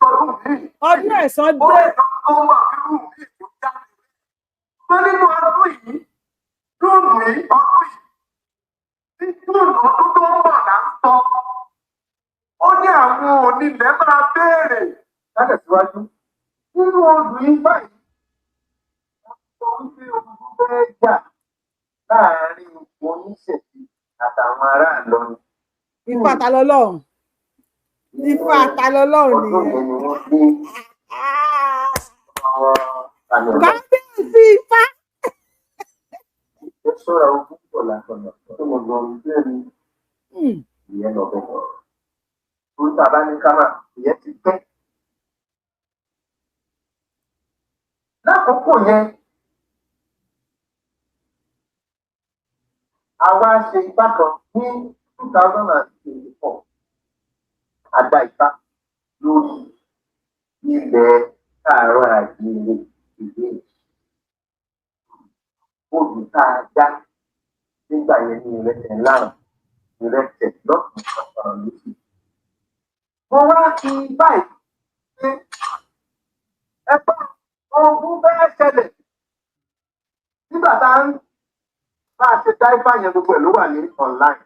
ọdún yìí.
ọdún ẹ̀sán dé.
ó lè lọ́wọ́ wà nínú ìlú jáde. wọ́n nínú ọdún yìí júùnù yìí ọdún yìí tí júùnù ọdún tó ń bọ̀ là ń sọ. ó ní àwọn onílẹ̀ máa béèrè lálẹ́ síwájú nínú ọdún yìí báyìí wọ́n sọ wípé ogun fẹ́ẹ́ jà láàárín oníṣẹ̀ṣe àtàwọn ará Ìlọrin.
Ifá àtàlọ́lọ́run Ifá àtàlọ́lọ́run nìyẹn. kábíyèsí Ifá.
ẹ ṣọ́ra ogun pọ̀ látọ̀nà tó mọ̀ gan-an bẹ́ẹ̀ ni ìyẹn lọ bẹ̀rẹ̀ tó tàbá ní kámà ìyẹn ti pẹ́. lákòókò yẹn àwa ṣe ipá kan ní 2024 àgbà ipá lórí ilẹ̀ káàárọ̀ àjíire ìdí òbí tá a dá nígbà yẹn ní ìrẹsẹ̀ ńláàrún ìrẹsẹ̀ lọ́sùn ọ̀sán lóṣù. mo wá fi báyìí pé ẹgbẹ́ ogún dáìfà yẹn gbogbo ẹ̀ ló wà ní online.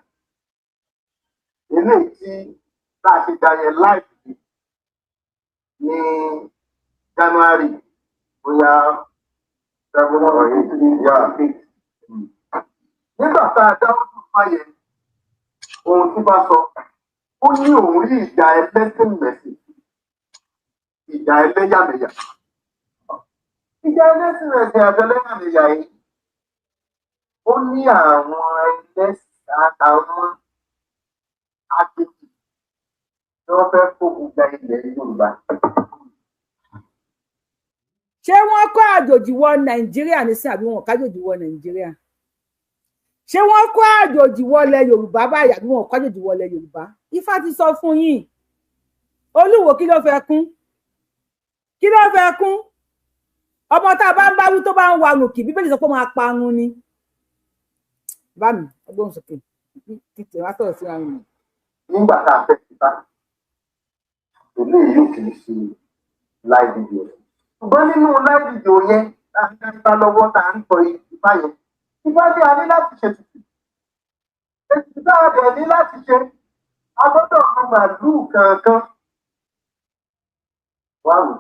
Eléyìí tí bá a ṣe dá yẹn live ní January bóyá 7 or 8. Nígbà tá a dá ọdún fáyẹn, ohun tí bá sọ, ó ní òun rí ìjà ẹlẹ́sìn-mẹ̀sìn, ìjà ẹlẹ́yàmẹ̀yà. Ìjà ẹlẹ́sìn-mẹ̀sìn àti ẹlẹ́yàmẹ̀yà yìí, ó ní àwọn ẹlẹ́sìn àtàwọn agbègbè tí wọ́n fẹ́ fòkun gba ilẹ̀ Yorùbá.
Ṣé wọ́n kó àjòjì wọ Nàìjíríà ní sí àbí wọn kájòjì wọ Nàìjíríà? Ṣé wọ́n kó àjòjì wọlẹ̀ Yorùbá báyìí àbí wọn kájòjì wọlẹ̀ Yorùbá? Ifá ti sọ fún yín. Olúwo kí ló fẹ́ kún? Kí ló fẹ́ kún? Ọmọ tá a bá ń bá wí tó bá ń wa rùkì, Bíbélì sọ pé máa parun ni. Bá mi, ọgbọ́n sókè. Títí wá sọ̀rọ̀ sí àwọn ènìyàn.
Nígbà tá a fẹ́ ti bá, eléyìí yóò kì í ṣe live video. Ṣùgbọ́n nínú live video yẹn, láti dá lọ́wọ́ tá a ń sọ Ifá yẹn, Ifá ní a ní láti ṣe tuntun. Ètùtù tá a dẹ̀ ní láti ṣe, a gbọ́dọ̀ lu màlúù kankan. Wá wò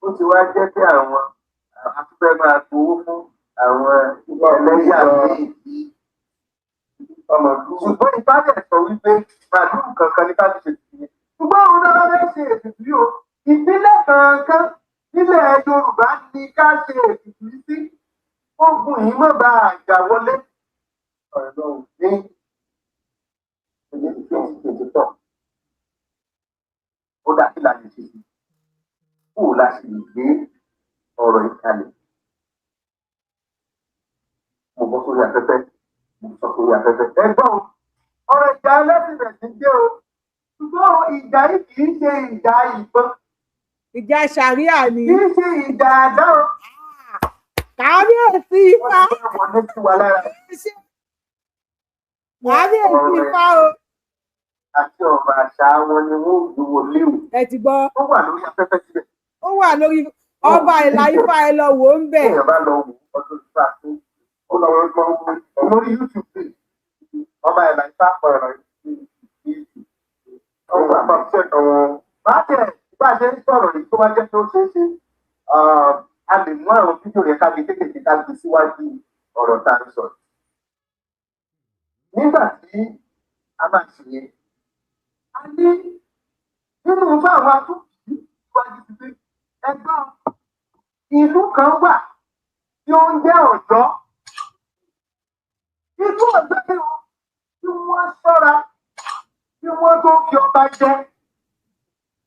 ó ti wá jẹ́ pé àwọn àtúfẹ́ máa gbowó fún àwọn ẹlẹ́yà míì. Ṣùgbọ́n Ifá dẹ̀ sọ wípé màlúù kankan ní ká ti ṣe tuntun yẹn. Ṣùgbọ́n òun náà fẹ́ ṣe ètùtù yìí o. Ìpínlẹ̀ kankan nílẹ̀ Yorùbá ní ká ṣe ètùtù yìí sí. Ogun yìí mọ̀ bá àjà wọlé. Ọ̀rọ̀ ní ìpínlẹ̀ ó dá sí láti ṣe sí. Kó o láti lè gbé ọ̀rọ̀ ìkàlẹ̀. Mo bọ́ sórí afẹ́fẹ́. Mo sọ sórí afẹ́fẹ́. Ẹgbọ́n ọ̀rọ̀ ìjà ẹlẹ́sìn jẹ́ o. Ṣùgbọ́n ìjà yìí kì í ṣe ìjà ìbọn.
Ìjà ṣàríà ni.
Kì í ṣe ìjà àdá o.
Kábíyèsí Ifá. Kábíyèsí Ifá o.
Àti ọ̀rọ̀ àṣà wọn ni wọ́n ò gbé wọlé o.
Ẹ ti gbọ́.
Ó wà lórí afẹ́fẹ́ síbẹ̀.
Ó wà lórí ọba ìlà Ifá, ẹ lọ wò ó ń bẹ̀.
Èèyàn bá lọ wò ọdún Ifá tó ó lọ wọ́n gbọ́ lórí YouTube pé ọba ìlà Ifá pọ̀ ọ̀rọ̀ ọgbà àpapọ̀ ọ̀rọ̀. Bá tẹ̀ bá ṣe ń sọ̀rọ̀ yìí tó bá jẹ́ tó ṣeé ṣe, a lè mú àwọn fídíò yẹn ká gbé kékeré ká gbé síwájú ọ̀rọ̀ tá a ń sọ. Nígbà tí a máa ṣe yẹn, a ní nínú fáwọn atúntì wájú ti pé ẹgbọ́n ìlú kan wà tí ó ń jẹ́ Ọ̀yọ́. Ìlú Ọ̀yọ́ ni wọn tí wọ́n ṣọ́ra tí wọ́n tó fi ọba jẹ.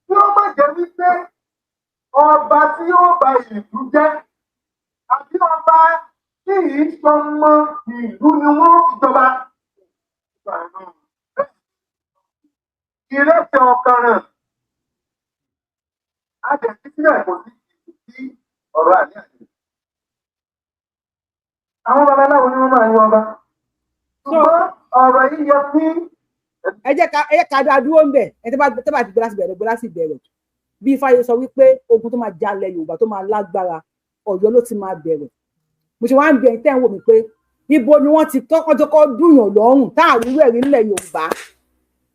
Tí ó má jẹ́ wípé ọba tí ó ba ìlú jẹ́ àbí ọba tí ìsọmọ ìlú ni wọ́n fi jọba. Ìrẹsẹ̀ ọ̀kànràn àjẹsí sílẹ̀ kò sí ọ̀rọ̀ àníyànjú. Àwọn babaláwo ni wọ́n máa ń yan ọba. Ṣùgbọ́n ọ̀rọ̀ yìí yẹ kí.
Ẹ jẹ́ ká dá dúró ń bẹ̀. Ẹ tẹ́ bá ti gbé láti bẹ̀rẹ̀. Bí Ifá yóò sọ wípé ogun tó máa jalè Yorùbá tó máa lágbára Ọ̀yọ́ ló ti máa bẹ̀rẹ̀. Mo ṣe wá ń bẹ̀ tẹ́ ń wò mí pé ibo ni wọ́n ti kọ́kọ́ dùnyàn lọ́rùn táàrí ẹ̀rí nílẹ̀ Yorùbá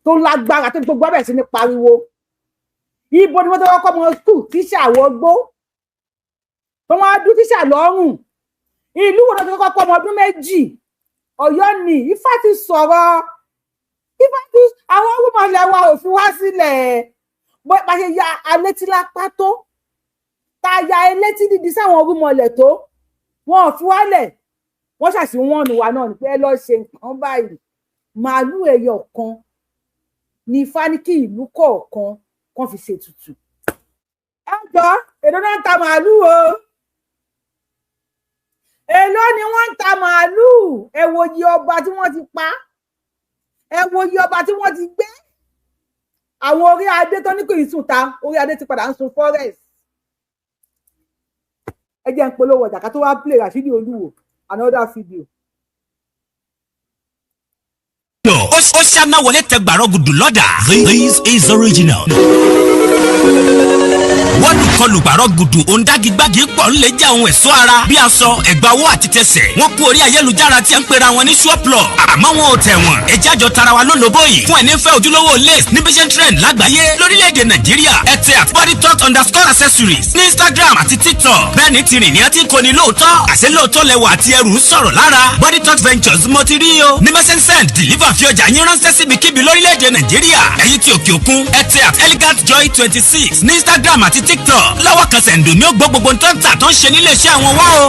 tó lágbára tó gbogbo abẹ̀ sí ní pariwo. Ibo ni wọ́n tó kọ́kọ́ mọ skul tíṣà wọgbó tó wọ́n á dún tíṣà lọ́rùn. Ìlú wo ló ti kọ́kọ́ ọmọ ọdún 2 Ọ̀yọ́ ni. Ifá ti sọ̀rọ̀. Ifá ti àwọn olùmọ̀lẹ̀ wa ò fi wá sílẹ̀. Bó bá ṣe ya alétí lápá tó tá a ya elétí dídí sáwọn olùmọ̀lẹ̀ tó wọn ò fi wálẹ̀. Wọ́n ṣàṣì wọ́n nù wá náà ni pé ẹ lọ ṣe nǹkan báyìí. Màálù ẹyọ kan ni Ifá ní kí ìlú kọ̀ọ̀kan kan fi ṣètùtù. Ẹ jọ èló náà ń ta màálù o. Èló ni wọ́n ń ta màálù. Ẹ wo iye ọba tí wọ́n ti pa. Ẹ wo iye ọba tí wọ́n ti gbé. Àwọn orí adé tó ní kò ì sùn ta, orí adé ti padà ń sun forest. Ẹ jẹ́ ń polówó ọjà ká tó wá play Rashidi Oluwo another video.
Ó ṣáná wọlé tẹ gbàrọ̀ gùdù lọ́dà. This is original. wọ́ọ̀lù kọlù gbàrọ̀ gùdù òǹdàgígbàgì pọ̀ ń lè jẹ́ ohun ẹ̀ṣọ́ ara bí aṣọ ẹ̀gbà owó àti tẹsẹ̀ wọ́n kú orí ayélujára tí ń pera wọn ní ṣọ́ọ̀plọ̀ àmọ́ wọn ò tẹ̀ wọ́n ẹ̀jẹ̀ àjọ tara wa lólobó yìí fún ẹni fẹ́ ojúlówó lace ní vision trend lágbàáyé lórílẹ̀‐èdè Nàìjíríà ẹ tẹ @bodytalk_accessories ní Instagram àti TikTok bẹ́ẹ̀ ni tìrìn ní ẹ ti ń koni lóòótọ́ àṣẹ lóòótọ́ lẹ́wọ̀ àti ẹrù ń sọ̀rọ̀ lára Body Talk Ventures mo ti rí o ní message send deliver fi ọjà yín ránṣẹ́ síbikíbi lórílẹ̀‐èdè Nàìjíríà ẹ̀yin tí òkè òkun ẹ tẹ @elegantjoy26 ní Instagram àti TikTok lọ́wọ́ kan sẹ̀ǹdò ní ó gbọ́ gbogbo tó ń tà tó ń ṣe nílé iṣẹ́ àwọn wá o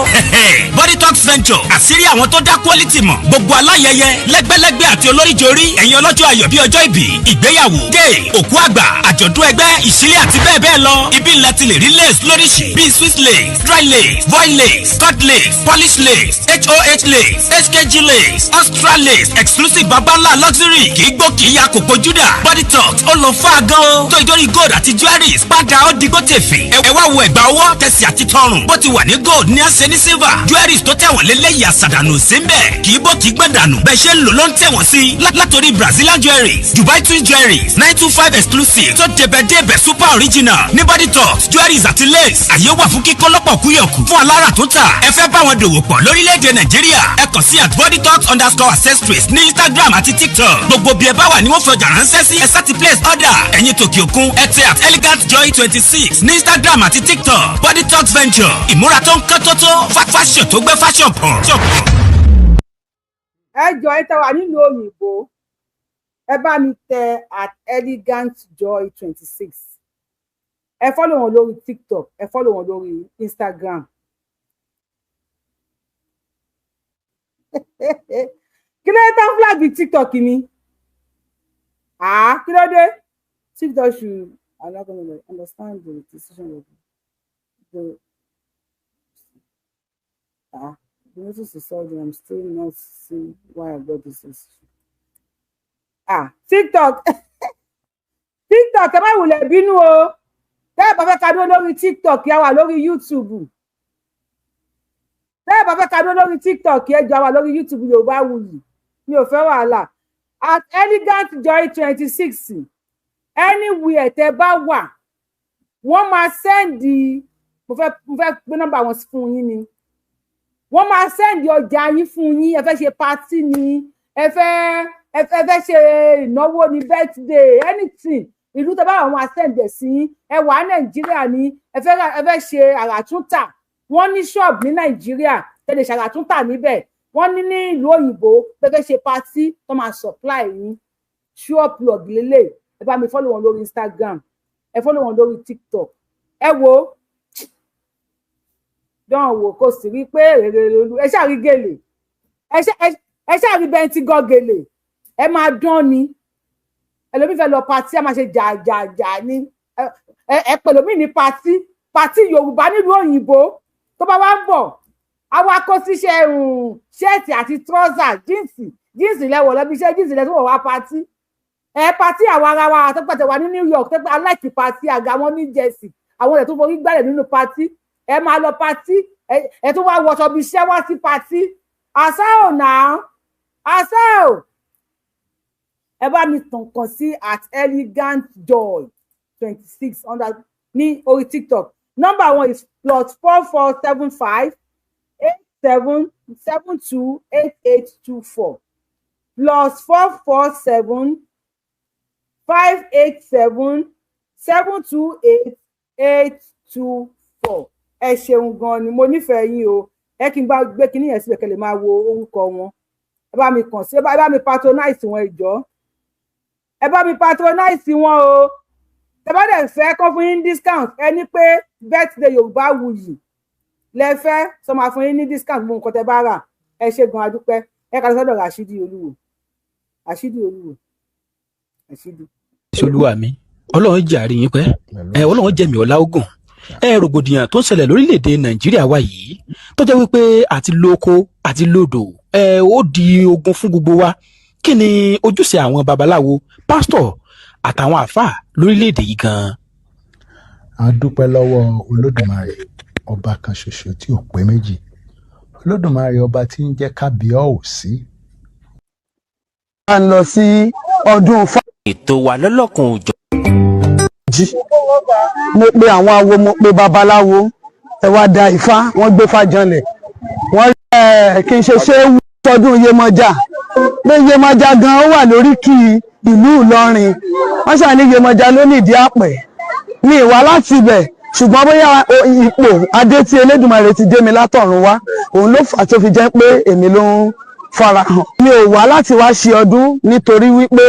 Body Talk Ventures àṣírí àwọn tó dá quality mọ̀ gbogbo aláyẹyẹ lẹ́gbẹ́lẹ́gbẹ́ àti olóríjorí ẹ̀yin ọlọ́jọ́ ayọ̀ bí ọjọ́ ìbí ìgbéyàwó dé òkú àgbà àjọ̀dún ẹgbẹ́ ìṣílẹ̀ àti bẹ́ẹ̀ bẹ́ẹ̀ lọ ibi ńlá ti lè rí lace lóríṣìí bíi Swiss lace dry lace voile lace cut lace polish lace HOH lace HKG lace Austral lace exclusive babalá luxury kì í gbó kì í ya kòkó júdà Body Talk ó lọ fún àgán o tó ìdórí gold àti jewelries padà ó di gótèfì ẹ wá wo ẹ̀gbà ọwọ́ tẹ̀sí àti tọrùn bó ti wà ní gold ní àṣẹ ní silver jewelries tó tẹ̀wọ̀n lélẹ́yìí àṣàdànù sí ń bẹ̀ kì í bó kì í gbẹ̀dànù bẹ́ẹ̀ ṣe ń lò ló ń tẹ̀wọ̀n sí látòrí Brazilian jewelries Dubai twin jewelries 925 exclusive tó débẹ̀débẹ̀ super original ní Body Talk jewelries àti lace àyè wà fún kíkọ́ lọ́pọ̀ kúyọ̀kù fún alára tó tà ẹ fẹ́ bá wọn dòwò pọ̀ lórílẹ̀‐èdè Nàìjíríà ẹ kàn sí @bodytalk_accessories ní Instagram àti TikTok gbogbo bí ẹ bá wà ní wọ́n fi ọjà ránṣẹ́ sí ẹ sáti place order ẹ̀yin tòkè òkun ẹ tẹ @elegantjoy26 ní Instagram àti TikTok Body Talk Venture ìmúra tó ń kán tótó fashion tó gbé fashion pọ̀.
ẹ jọ ẹ tẹ wà nílùú òyìnbó ẹ bá mi tẹ @elegantjoy26 ẹ follow wọn lórí TikTok ẹ follow wọn lórí Instagram. kí ló dé tán flag TikTok mi kí ló dé TikTok should I'm not gonna understand the decision of the the notice is solved. I'm still not seeing why I got this decision. TikTok TikTok ẹ má wulẹ̀ bínú o tẹ́ ẹ bá fẹ́ ká dúró lórí TikTok yà wà lórí YouTube tẹ́ ẹ bá fẹ́ ká dúró lórí TikTok ẹ jọ wà lórí YouTube Yorùbáwùyí mi ò fẹ́ wàhálà @elegantjoy26 anywhere tẹ́ bá wà wọ́n máa sẹ́ndì mo fẹ́ gbé nọ́mbà wọn fún yín ni wọ́n máa sẹ́ndì ọjà yín fún yín ẹ fẹ́ ṣe pátì ni ẹ fẹ́ ṣe ìnáwó ní birthday anything ìlú tẹ́ bá wà wọ́n máa sẹ́ndì ẹ̀ sí yín ẹ wà Nàìjíríà ni ẹ fẹ́ ṣe àràtúntà wọ́n ní ṣọ́ọ̀bù ní Nàìjíríà tẹ́ lè ṣàràtúntà níbẹ̀ wọ́n ní ìlú òyìnbó fẹ́ ṣe pátì tó máa supply yín sure plug lélẹ̀ ẹ bá mi follow wọn lórí Instagram ẹ follow wọn lórí TikTok ẹ wo dán wò kó sì rí pé èrè olú ẹ ṣáà rí gèlè ẹ ṣáà rí bẹntì gọgèlè ẹ máa dán ni ẹlòmíì fẹ́ lọ pàtí ẹ máa ṣe jàjàjà ni ẹ pẹ̀lòmíì ní pàtí Yorùbá nílùú òyìnbó tó bá wá ń bọ̀ àwa kó síṣẹ́ ṣẹ́ẹ̀tì àti trọ́sà jíǹsì lẹ́wọ̀ lọ́bí iṣẹ́ jíǹsì lẹ́wọ̀ wá pàtí pàtí àwọn ará wa àtọ́pẹ̀tẹ̀ wà ní New York tẹ́pẹ́ aláìkí pàtí àga wọn ní Jersey àwọn ẹ̀ tó forí gbálẹ̀ nínú pàtí ẹ máa lọ pàtí ẹ tó wá wọṣọ bí iṣẹ́ wá sí pàtí àṣà ò náà àṣà ò ẹ bá mi tàn kàn sí @elegantjoy26 ní orí TikTok nọ́mbà wọn is +4475 87728824 +447 587-728-824. ẹ ṣeun gan ni mo nífẹ̀ẹ́ yín o ẹ kí n bá gbé kinní yẹn síbẹ̀ kẹ́ lè máa wo orúkọ wọn ẹ bá mi kàn sí ẹ bá mi patronize wọn ìjọ ẹ bá mi patronize wọn o tẹ bá dẹ̀ fẹ́ kọ́ fún yín discount ẹ ní pé birthday Yorùbáwùyí lẹ fẹ́ sọ máa fún yín ní discount gbogbo nǹkan tẹ bá rà ẹ ṣe gan adúpẹ́ ẹ kà sọ́dọ̀ Rashidi Olúwo
Olúwa mi Ọlọ́run jàre yín pẹ́ Ọlọ́run jẹ̀mí ọlá ogun rògbòdìyàn tó ń ṣẹlẹ̀ lórílẹ̀‐èdè Nàìjíríà wa yìí tó jẹ́ wípé àti lóko àti lódò ó di ogun fún gbogbo wa kí ni ojúṣe àwọn babaláwo pásítọ̀ àtàwọn àáfàá lórílẹ̀‐èdè yìí gan-an.
a dúpẹ́ lọ́wọ́ Olódùmarè ọba kan ṣoṣo tí ò pé méjì Olódùmarè ọba tí ń jẹ́ kábíyèsí.
a ń lọ sí ọdún
ètò wa lọ́lọ́kan òjò.
jí mo pe àwọn awo mo pe babaláwo ẹ wá da ifá wọ́n gbé fájànlẹ̀ wọ́n kí n ṣe ṣé tọdún Yemọja pé Yemọja gan ó wà lóríkì ìlú Ìlọrin wọ́n ṣàní Yemọja ló nídìí àpẹ ní ìwà láti ibẹ̀ ṣùgbọ́n bóyá ipò adé tí Elédùmarè ti dé mi látọ̀run wá òun ló fà tó fi jẹ́ pé èmi ló ń farahàn mi ò wá láti wá ṣe ọdún nítorí wípé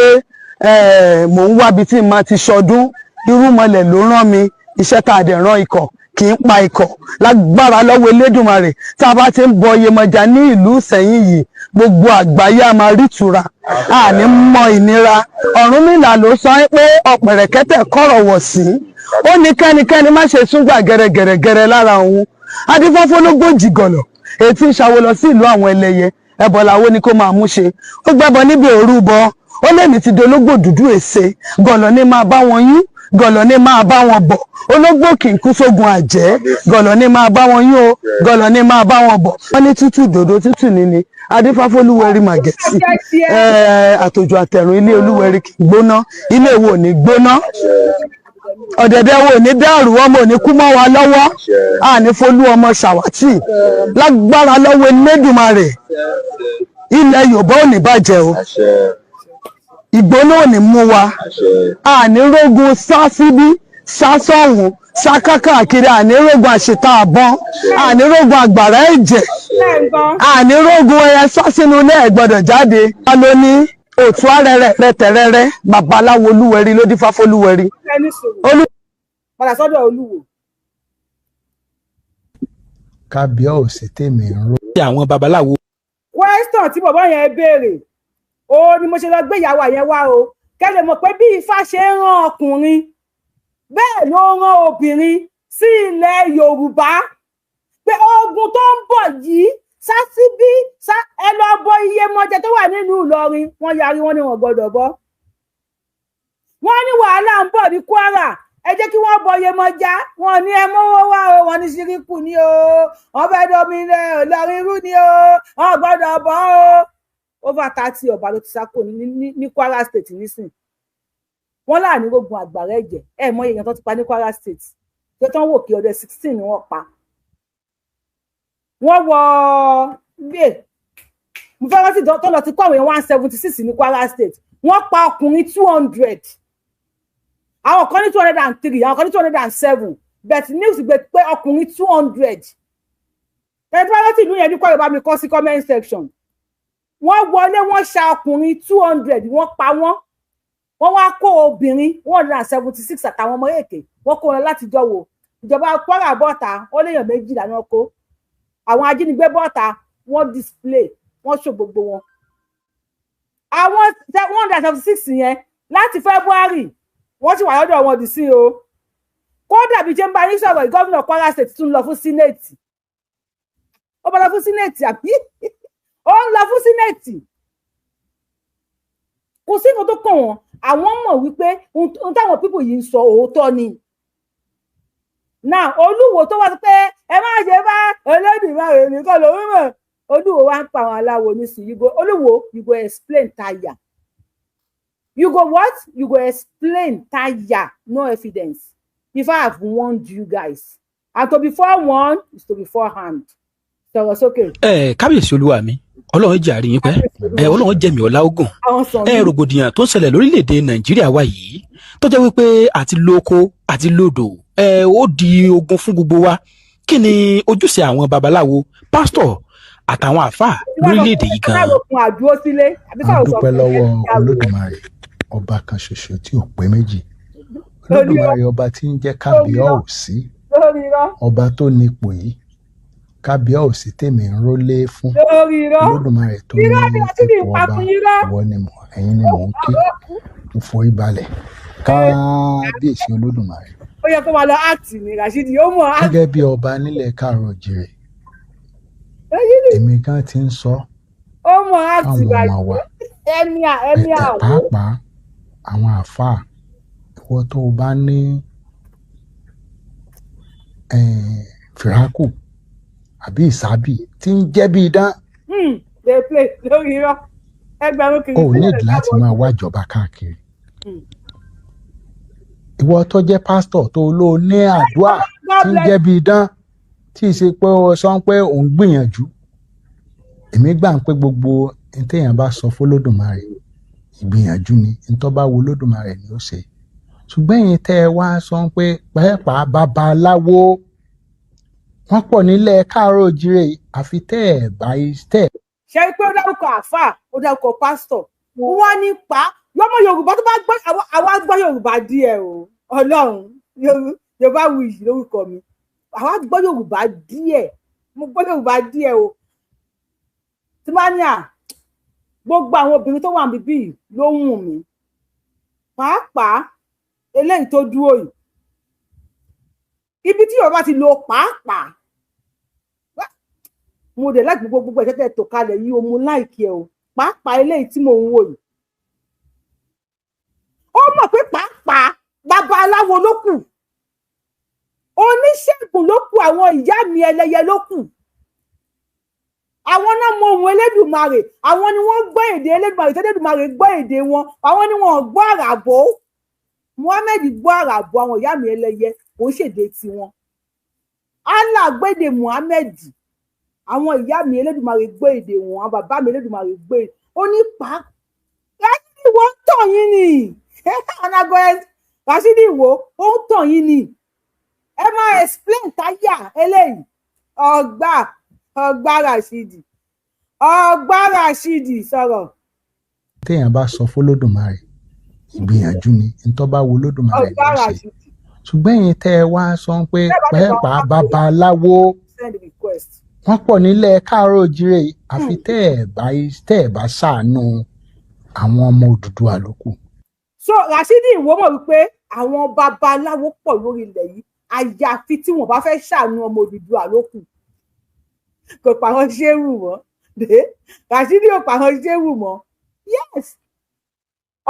mò ń wábi tí màá ti ṣọdún irúnmọlẹ̀ ló rán mi iṣẹ́ tá a dẹ̀ rán ikọ̀ kì í pa ikọ̀ lágbára lọ́wọ́ Elédùmarè tá a bá ti ń bọ Yemọja ní ìlú Ìsẹ̀yìn yìí gbogbo àgbáyé a máa rí ìtura àní mọ ìnira Ọ̀rúnmìlà ló sọ pé ọ̀pẹ̀rẹ̀kẹ́tẹ̀ kọ̀rọ̀ wọ̀ sí ó ní kẹ́nikẹ́ni má ṣe súngbà gẹ̀rẹ́gẹ̀rẹ́ lára òun adífọ́fọ́ ló gbòjì gọ̀lọ̀ èyí tí ń ṣàwó lọ sí ìlú àwọn ẹlẹ́yẹ ẹbọ làwọn ni kó máa mú ṣe ó gbẹ́bọ níbi òrúbọ ó lèmi ti dológbò dúdú èsè gọ̀lọ̀ ní máa bá wọn yún gọ̀lọ̀ ní máa bá wọn bọ̀ ológbò kì í kú sógun àjẹ́ gọ̀lọ̀ ní máa bá wọn yún o gọ̀lọ̀ ní máa bá wọn bọ̀ wọ́n ní tútù dòdò tútù níní adífáfó olúwẹ̀rí màgẹ̀tì àtòjò àtẹ̀rùn ilé olúwẹ̀rí kì í gbóná ilé wo ò ní gbóná ọ̀dẹ̀dẹ̀ wo ò ní dàrú ọmọ ò ní kú mọ́ wa lọ́wọ́ àní folú ọmọ ṣàwátì lágbára lọ́wọ́ Elédùmarè ilẹ̀ Yorùbá ò ní bàjẹ́ o ìgbóná ò ní mú wa àní rógun sá síbí sá sọ́hùn sá kákàkiri àní rógun àṣetá àbọ̀n àní rógun àgbàrá ẹ̀jẹ̀ àní rógun ẹyẹ sá sínú ilé ẹ̀ gbọ́dọ̀ jáde a ló ní òtún arẹrẹ rẹtẹrẹrẹ babaláwo Olúwẹ̀rí ló dífá fÓlúwẹ̀rí.
padà sọ́dọ̀ Olúwo.
kábíyèsí tèmi ń ró.
àwọn babaláwo.
question tí bàbá yẹn béèrè ó ní mo ṣe lọ gbé ìyàwó yẹn wá o kẹ́lẹ̀ mọ̀ pé bí Ifá ṣe ń rán ọkùnrin bẹ́ẹ̀ ló rán obìnrin sí ilẹ̀ Yorùbá pé ogun tó ń bọ̀ yìí sásíbí ẹ lọ bọ Iyemọja tó wà nínú Ìlọrin wọ́n yarí wọ́n ní wọ́n gbọ́dọ̀ bọ́ wọ́n ní wàhálà ń bọ̀ ní Kwara ẹ jẹ́ kí wọ́n bọ Iyemọja wọ́n ní ẹ mọ́wọ́ wá o wọ́n ní Síríkù ní o wọ́n fẹ́ dominẹ Ìlọrin rú ní o wọ́n gbọ́dọ̀ bọ́ o over 30 ọba ló ti sáko ní Kwara State nísìn wọ́n láàánú gbogbo àgbàrá ẹ̀jẹ̀ ẹ mọ èèyàn tó ti pa ní Kwara State tó tán wò kí ọdẹ 16 ni wọ́n pa wọ́n wọ gbé mo fẹ́ rántí tó lọ ti kọ́ àwọn èèyàn 176 ní Kwara State wọ́n pa ọkùnrin 200 àwọn kan ní 203 àwọn kan ní 207 but news gbé pé ọkùnrin 200 ẹni tó bá rántí ìlú yẹn ní kọ́ Yorùbá mi kọ́ sí comment section wọ́n wọlé wọ́n ṣa ọkùnrin 200 wọ́n pa wọ́n wá kó obìnrin 176 àtàwọn ọmọ èké wọ́n kó wọn láti jọ wò ìjọba Kwara bọ́ta ó léèyàn 12 náà kó àwọn ajínigbé bọ́ta wọ́n display wọ́n ṣò gbogbo wọn àwọn 176 yẹn láti February wọ́n ti wà lọ́dọ̀ wọn dì sí o kódà bí jẹ́ ń bá yín sọ̀rọ̀ gómìnà Kwara State tún lọ fún Senate ó bá lọ fún Senate àbí ó ń lọ fún Senate kò sí nǹkan tó kàn wọ́n àwọn mọ̀ wípé ohun táwọn pípò yìí ń sọ òótọ́ ni náà Olúwo tó wá sí pé ẹ má ṣe bá Olódùmarè nìkan ló mọ̀ Olúwo wá ń pa àwọn aláwo nísìnyí Olúwo you go explain tire you go what you go explain tire no evidence if I have warned you guys and to be forewarned is to be forehand sọ̀rọ̀ sókè.
kábíyèsí olúwa mi ọlọ́run jẹ́ àríyìn pẹ́ ọlọ́run jẹ́ mi ọlá ogun rògbòdìyàn tó ń ṣẹlẹ̀ lórílẹ̀‐èdè Nàìjíríà wa yìí tó jẹ́ wípé àti lóko àti lódò ó di ogun fún gbogbo wa kí ni ojúṣe àwọn babaláwo pásítọ̀ àtàwọn àáfàá lórílẹ̀‐èdè yìí gan.
a dúpẹ́ lọ́wọ́ Olódùmarè ọba kan ṣoṣo tí ò pé méjì Olódùmarè ọba tí ń jẹ́ kábíyèsí ọba tó nípò yìí kábíyèsí tèmi ń rólé fún Olódùmarè tó ní ipò ọba ìwọ ni ẹ̀yin ni mò ń kí mo forí balẹ̀ kábíyèsí Olódùmarè.
ó yẹ kó máa lọ áàtì ní Rashidi ó mọ̀ áàtì.
gẹ́gẹ́ bí ọba nílẹ̀ Káàárọ̀-o-jíire èmi kan ti ń sọ
ó mọ̀ áàtì
àwọn ọmọ wa pàápàá àwọn àáfàá ìwọ tó o bá ní fìrákù àbí ìsábì tí ń jẹ́ bí idán.
dey play lórí irọ́ ẹgbẹ̀rún kiri.
o ní láti máa wá ìjọba káàkiri. ìwọ tó jẹ́ pásítọ̀ tó ló ní àdúrà tí ń jẹ́ bí idán tí ì ṣe pé ó sọ pé òun gbìyànjú èmi gbà ń pé gbogbo téèyàn bá sọ f'Olódùmarè ìgbìyànjú ni ntọ́ bá wo Olódùmarè ni ó ṣe ṣùgbọ́n ẹ̀yin tẹ́ ẹ wá sọ pé pàápàá babaláwo wọ́n pọ̀ nílẹ̀ káàárọ̀ oòjíire àfi tẹ́ ẹ̀ bá tẹ́ ẹ̀.
ṣe pé ó dárúkọ àáfàá ó dárúkọ pásítọ̀ wọ́n ní pa lọ́mọ Yorùbá tó bá gbọ́ àwa gbọ́ Yorùbá díẹ̀ o Ọlọ́run Yorùbá wuyì lórúkọ mi àwa gbọ́ Yorùbá díẹ̀ mo gbọ́ Yorùbá díẹ̀ o tí máa ní gbogbo àwọn obìnrin tó wà níbí ló wù mí pàápàá eléyìí tó dúró yìí ibi tí Yorùbá ti lo pàápàá mo dẹ̀ láti gbogbo ẹ̀kẹ́kẹ́ tó kalẹ̀ yìí o mo láìkí ẹ o pàápàá eléyìí tí mo ń wò yìí ó mọ̀ pé pàápàá babaláwo ló kù oníṣègùn ló kù àwọn ìyá mi ẹlẹ́yẹ ló kù àwọn náà mọ ohun Elédùmarè àwọn ni wọ́n gbọ́ èdè Elédùmarè tẹ́lẹ̀dùmarè gbọ́ èdè wọn àwọn ni wọ́n gbọ́ àràbò Muhammed gbọ́ àràbò àwọn ìyá mi ẹlẹ́yẹ kò ṣèdè tiwọn Allah gbédè Muhammed àwọn ìyá mi Elédùmarè gbọ́ èdè wọn àwọn bàbá mi Elédùmarè gbọ́ èdè ó ní Rashidi wo ń tàn yín ni ọ̀nàgọ́ Rashidi wo ó ń tàn yín ni ẹ máa explain táyà eléyìí ọgbà Rashidi sọ̀rọ̀.
téèyàn bá sọ f'Olódùmarè ìgbìyànjú ni ntọ́ bá wo Olódùmarè ló ṣe ṣùgbọ́n ẹ̀yin tẹ́ ẹ wá sọ pé pàápàá babaláwo wọ́n pọ̀ nílẹ̀ káàárọ̀ oòjíire àfi tẹ́ ẹ̀ bá ṣàánú àwọn ọmọ Odùduwà ló kù.
so Rashidi ìwọ mọ̀ wípé àwọn babaláwo pọ̀ lórí ilẹ̀ yìí àyàfi tí wọ́n bá fẹ́ ṣàánú ọmọ Odùduwà ló kù kò pàwọn ṣéwù mọ́ Rashidi ò pàwọn ṣéwù mọ́ yes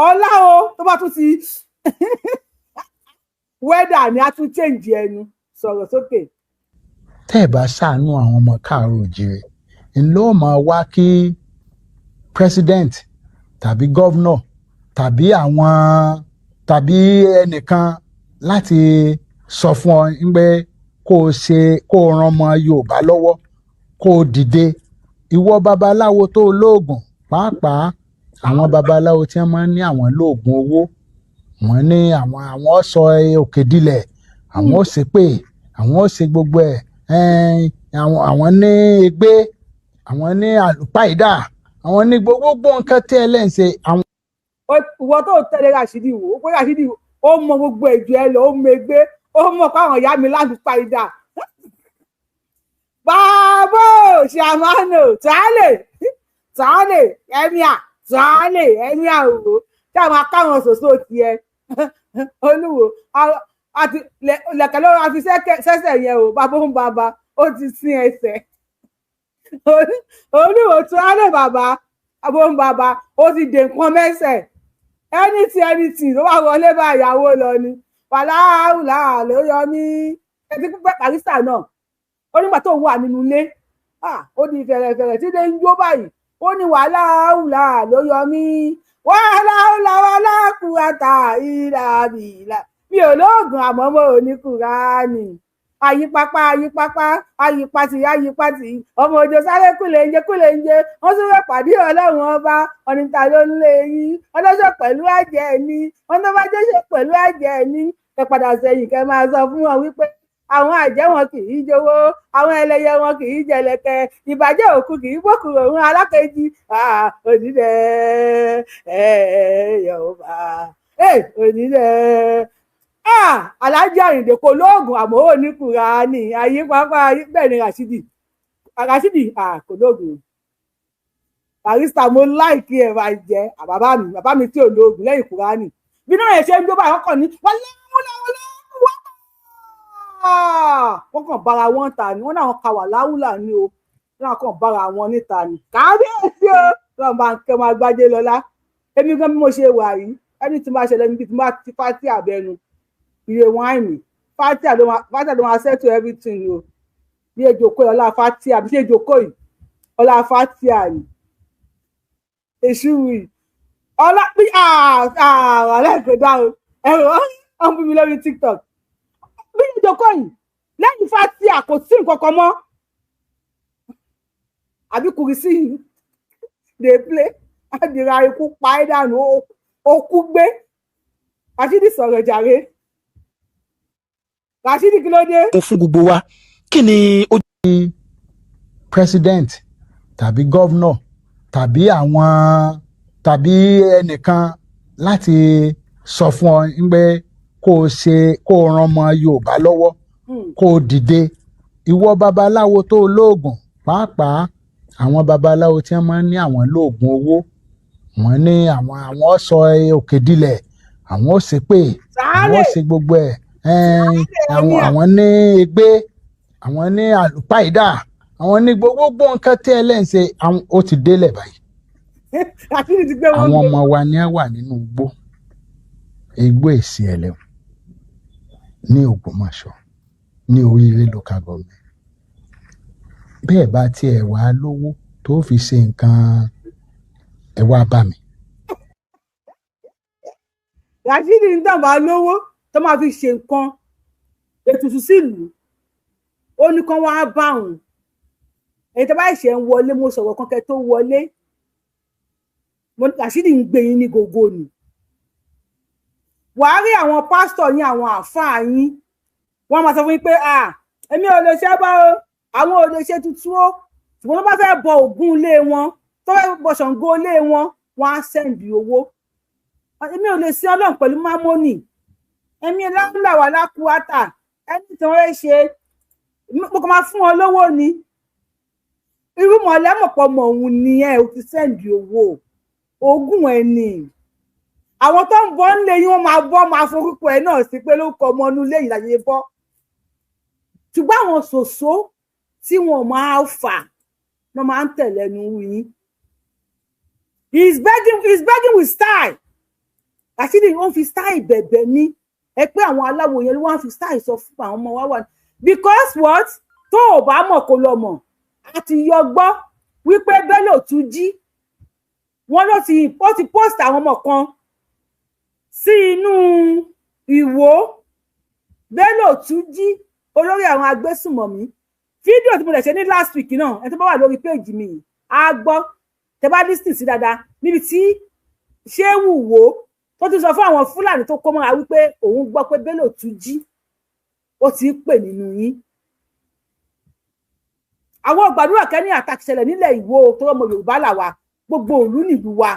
ọlá o tó bá tún ti wẹ́dà ni a tún change ẹnu sọ̀rọ̀ sókè.
tẹ́ ẹ̀ bá ṣàánú àwọn ọmọ káàárọ̀ oòjíire ńlọ máa wá kí president tàbí governor tàbí ẹnìkan láti sọ fún ọ pé kó o ran ọmọ Yorùbá lọ́wọ́ kó o dìde ìwọ babaláwo tó lóògùn pàápàá àwọn babaláwo tí wọ́n máa ń ní àwọn lóògùn owó wọ́n ní àwọn sọ òkè dilẹ̀ àwọn ó ṣépè àwọn ó ṣe gbogbo ẹ̀ àwọn ní egbé àwọn ní àlùpàídà àwọn ní gbogbo nǹkan tí ẹ lẹ́yìn ṣe.
ìwọ tó tẹ̀lé Rashidi wò ó pé Rashidi ó mọ gbogbo ẹ̀jọ̀ ẹ lọ ó mọ egbé ó mọ káwọn ìyá mi lálùpàídà bàbá ṣàmánù tàálè ẹ̀míà òwò tí àwọn akáwọn ṣoṣo tiẹ̀ Olúwo àti lẹ̀kẹ̀ ló ra fi sẹ́sẹ̀ yẹn o bàbá ń bàbá ó ti sin ẹsẹ̀ Olúwo tàálè bàbá ń bàbá ó ti dè nǹkan mẹ́sẹ̀ anything ló wà wọlé bá ìyàwó lọ ni wàláhùlà ló yọ ní ẹtí pípẹ́ barista náà ó nígbà tó wà nínú ilé ó ní fẹ̀rẹ̀fẹ̀rẹ̀ tí dé ń jó báyìí ó ní wàláhùlà ló yọ mí wàláhùlà kúrátà ìlàbìlà mi ò lóògùn àmọ́ mo ò ní Kùránì ayípápá ayípatì ọmọ òjò sáré kúlẹ̀ńjẹ wọ́n tún rẹ̀ pàdé Ọlọ́run ọba ọ̀nìta ló ń lé yín ọlọ́sọ̀ pẹ̀lú ẹ̀jẹ̀ ni wọ́n tó bá jẹ́sẹ̀ pẹ̀lú ẹ̀jẹ̀ ni ẹ padà sẹ́yìn kẹ́ máa sọ fún wọn wípé àwọn àjẹ́ wọn kì í jowó àwọn ẹlẹ́yẹ wọn kì í jẹlẹkẹ ìbàjẹ́ òkú kì í gbókùrò òun alákejì òdìdẹ Yorùbá òdìdẹ Alhaji Àyìndé kò lóògùn àmọ́ ò ní Kùránì ayípápá bẹ́ẹ̀ ni Rashidi kò lóògùn barista mo láìkí ẹ̀ máa jẹ́ bàbá mi tí ò lóògùn lẹ́yìn Kùránì bí náà yẹn ṣe ń jó báyìí wọ́n kàn ní wọ́n kàn bára wọn ta ni wọ́n náà ka wà láwùlà ni o wọ́n kàn bára wọn níta ni kábíyèsí o lọ́n bá ń kẹ́ máa gbájé lọ́lá èmi gan bí mo ṣe wà yìí ẹni tí máa ṣẹlẹ̀ níbi tí máa ti fátí àbẹnu iye wáìnì fátí ló máa settle everything o bí ejòkó yìí ọlá fátí àbí ṣé ejòkó yìí ọlá fátí àní èṣù yìí ọlá bí ọlá ìgbéda o ẹ̀rọ wọ́n bú mi lórí TikTok bí ìjókòó yìí lẹ́yìn fásitì àkòsí nǹkan kan mọ́ àbí kùrìsì dey play àdìrà ikú pa ẹ́ dànù okú gbé Rashidi sọ̀rọ̀ jàre Rashidi kí ló dé.
fún gbogbo wa kí ni ó.
president tàbí governor tàbí àwọn tàbí ẹnìkan láti sọ fún ọ pé kó o ran ọmọ Yorùbá lọ́wọ́ kó o dìde ìwọ babaláwo tó lóògùn pàápàá àwọn babaláwo tí wọ́n máa ń ní àwọn lóògùn owó wọ́n ní àwọn sọ òkè dilẹ̀ àwọn ò ṣe pé àwọn ò ṣe gbogbo ẹ̀ àwọn ní egbé àwọn ní àlùpàìdà àwọn ní gbogbo nǹkan tí ẹlẹ́ǹsẹ̀ ó ti délẹ̀ báyìí àwọn ọmọ wa ni a wà nínú igbó èsì ẹlẹ́wọ̀n ní Ògbómọ̀ṣọ́ ní Oríire local government bẹ́ẹ̀ bá tiẹ̀ wá lówó tó fi ṣe nǹkan ẹ wá bá mi.
Rashidi ń dàgbà lówó tó máa fi ṣe nǹkan ètùtù sílùú ó ní kán wá bá òun èyí tó bá ṣe ń wọlé mo sọ̀rọ̀ kan kẹ́ tó wọlé Rashidi ń gbé yín ní gògó ni wàá rí àwọn pásítọ̀ yín àwọn àáfàá yín wọ́n máa sọ fún yín pé èmi ò lè ṣe bá o àwọn ò lè ṣe tuntun o ṣùgbọ́n wọ́n bá fẹ́ bọ Ògún ilé wọn tó fẹ́ bọ Ṣàngó ilé wọn wọ́n á sẹ́ǹdì owó èmi ò lè sin Ọlọ́run pẹ̀lú mámọ́nì èmi láńlá wà lákùúátà ẹni tí wọ́n fẹ́ ṣe mo kàn máa fún wọn lówó ni irú mọ̀lẹ́mọ̀pọ̀ mọ̀ òun nìyẹn ò ti sẹ́ǹdì owó ogún ẹni àwọn tó ń bọ́ nílé yín wọ́n máa bọ́ máa forúkọ ẹ̀ náà sí pé ló kọ ọmọ inú ilé ìlàyé bọ́ ṣùgbọ́n àwọn ṣòṣó tí wọn máa fà wọ́n máa ń tẹ̀lé ẹnu yín he's begging with style Rashidi wọ́n fi style bẹ̀bẹ̀ ní ẹ pé àwọn aláwo yẹn ló wọ́n fi style sọ fún àwọn ọmọ wa wà because what tó o bá mọ̀ kó lọ mọ̀ àti yọ gbọ́ wípé Bello tún jí wọ́n ló ti post àwọn ọmọ kan sí inú Ìwó Bello tún jí olórí àwọn agbésùmọ̀mí fídíò tí mo lè ṣe ní last week náà ẹni tó bá wà lórí péèjì mi á gbọ́ tẹ bá lísìn sí dáadáa níbi tí Ṣéwù Wò tó ti sọ fún àwọn Fúlàní tó kó mọ́ra wípé òun gbọ́ pé Bello tún jí ó ti ń pè nínú yín àwọn gbàdúrà kẹ́ni àtàkìṣẹlẹ̀ nílẹ̀ Ìwó tó ọmọ Yorùbá làwà gbogbo ìlú nílùú wa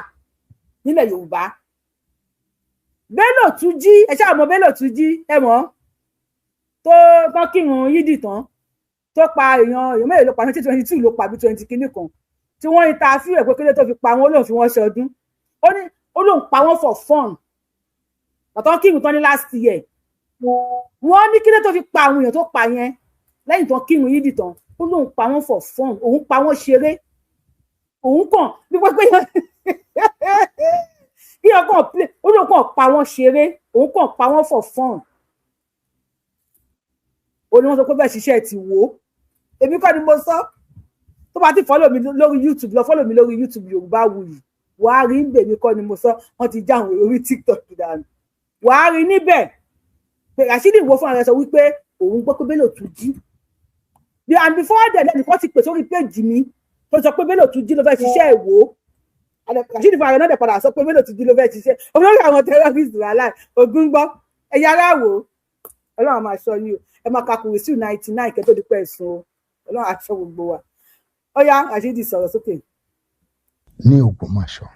nílẹ̀ Yorùbá Bello tún jí ẹ ṣáà mọ̀ Bello tún jí ẹ mọ̀ tó tán kírun yídì tán tó pa èèyàn mélòó ló pa 2022 ló pa bí 20 kìíní kan tí wọ́n ń ta fíwẹ̀ pé kílé tó fi pa wọn ó lóun fi wọ́n ṣọdún ó lóun pa wọ́n for fun ọ̀tọ́ kírun tán ní last year wọ́n ní kílé tó fi pa àwọn èèyàn tó pa yẹn lẹ́yìn tán kírun yídì tán ó lóun pa wọ́n for fun òun pa wọ́n ṣeré òun kàn bí pé kí ọkàn play ó lóun kàn pa wọ́n ṣeré òun kàn pa wọ́n for fun ó ní wọ́n sọ pé bẹ́ẹ̀ ṣiṣẹ́ ti wò ó èmi kọ́ ni mo sọ tó bá ti follow mi lórí YouTube lọ follow mi lórí YouTube Yorùbáwùyí wàá rí níbẹ̀ èmi kọ́ ni mo sọ wọ́n ti já àwọn orí TikTok dànù wàá rí níbẹ̀ pé Rashidi wo fún ara sọ wípé òun gbọ́ pé Bello tún jí and before that nìkan ti pè sórí péjì mi tó sọ pé Bello tún jí ló fẹ́ ṣiṣẹ́ ìwò Rashidi fún ara náà dẹ̀ padà sọ pé Bello tún jí ló fẹ́ ṣiṣẹ́ olórí àwọn terrorist wà láì ogun gbọ́ ẹ̀yà ara wò Ọlọ́run máa ṣọ́ yín o ẹ máa kakùrù sí 99 kẹ́ tó di pẹ́ sùn o Ọlọ́run aṣọ gbogbo wa ó yá Rashidi sọ̀rọ̀ sókè.
ní Ògbómọ̀ṣọ́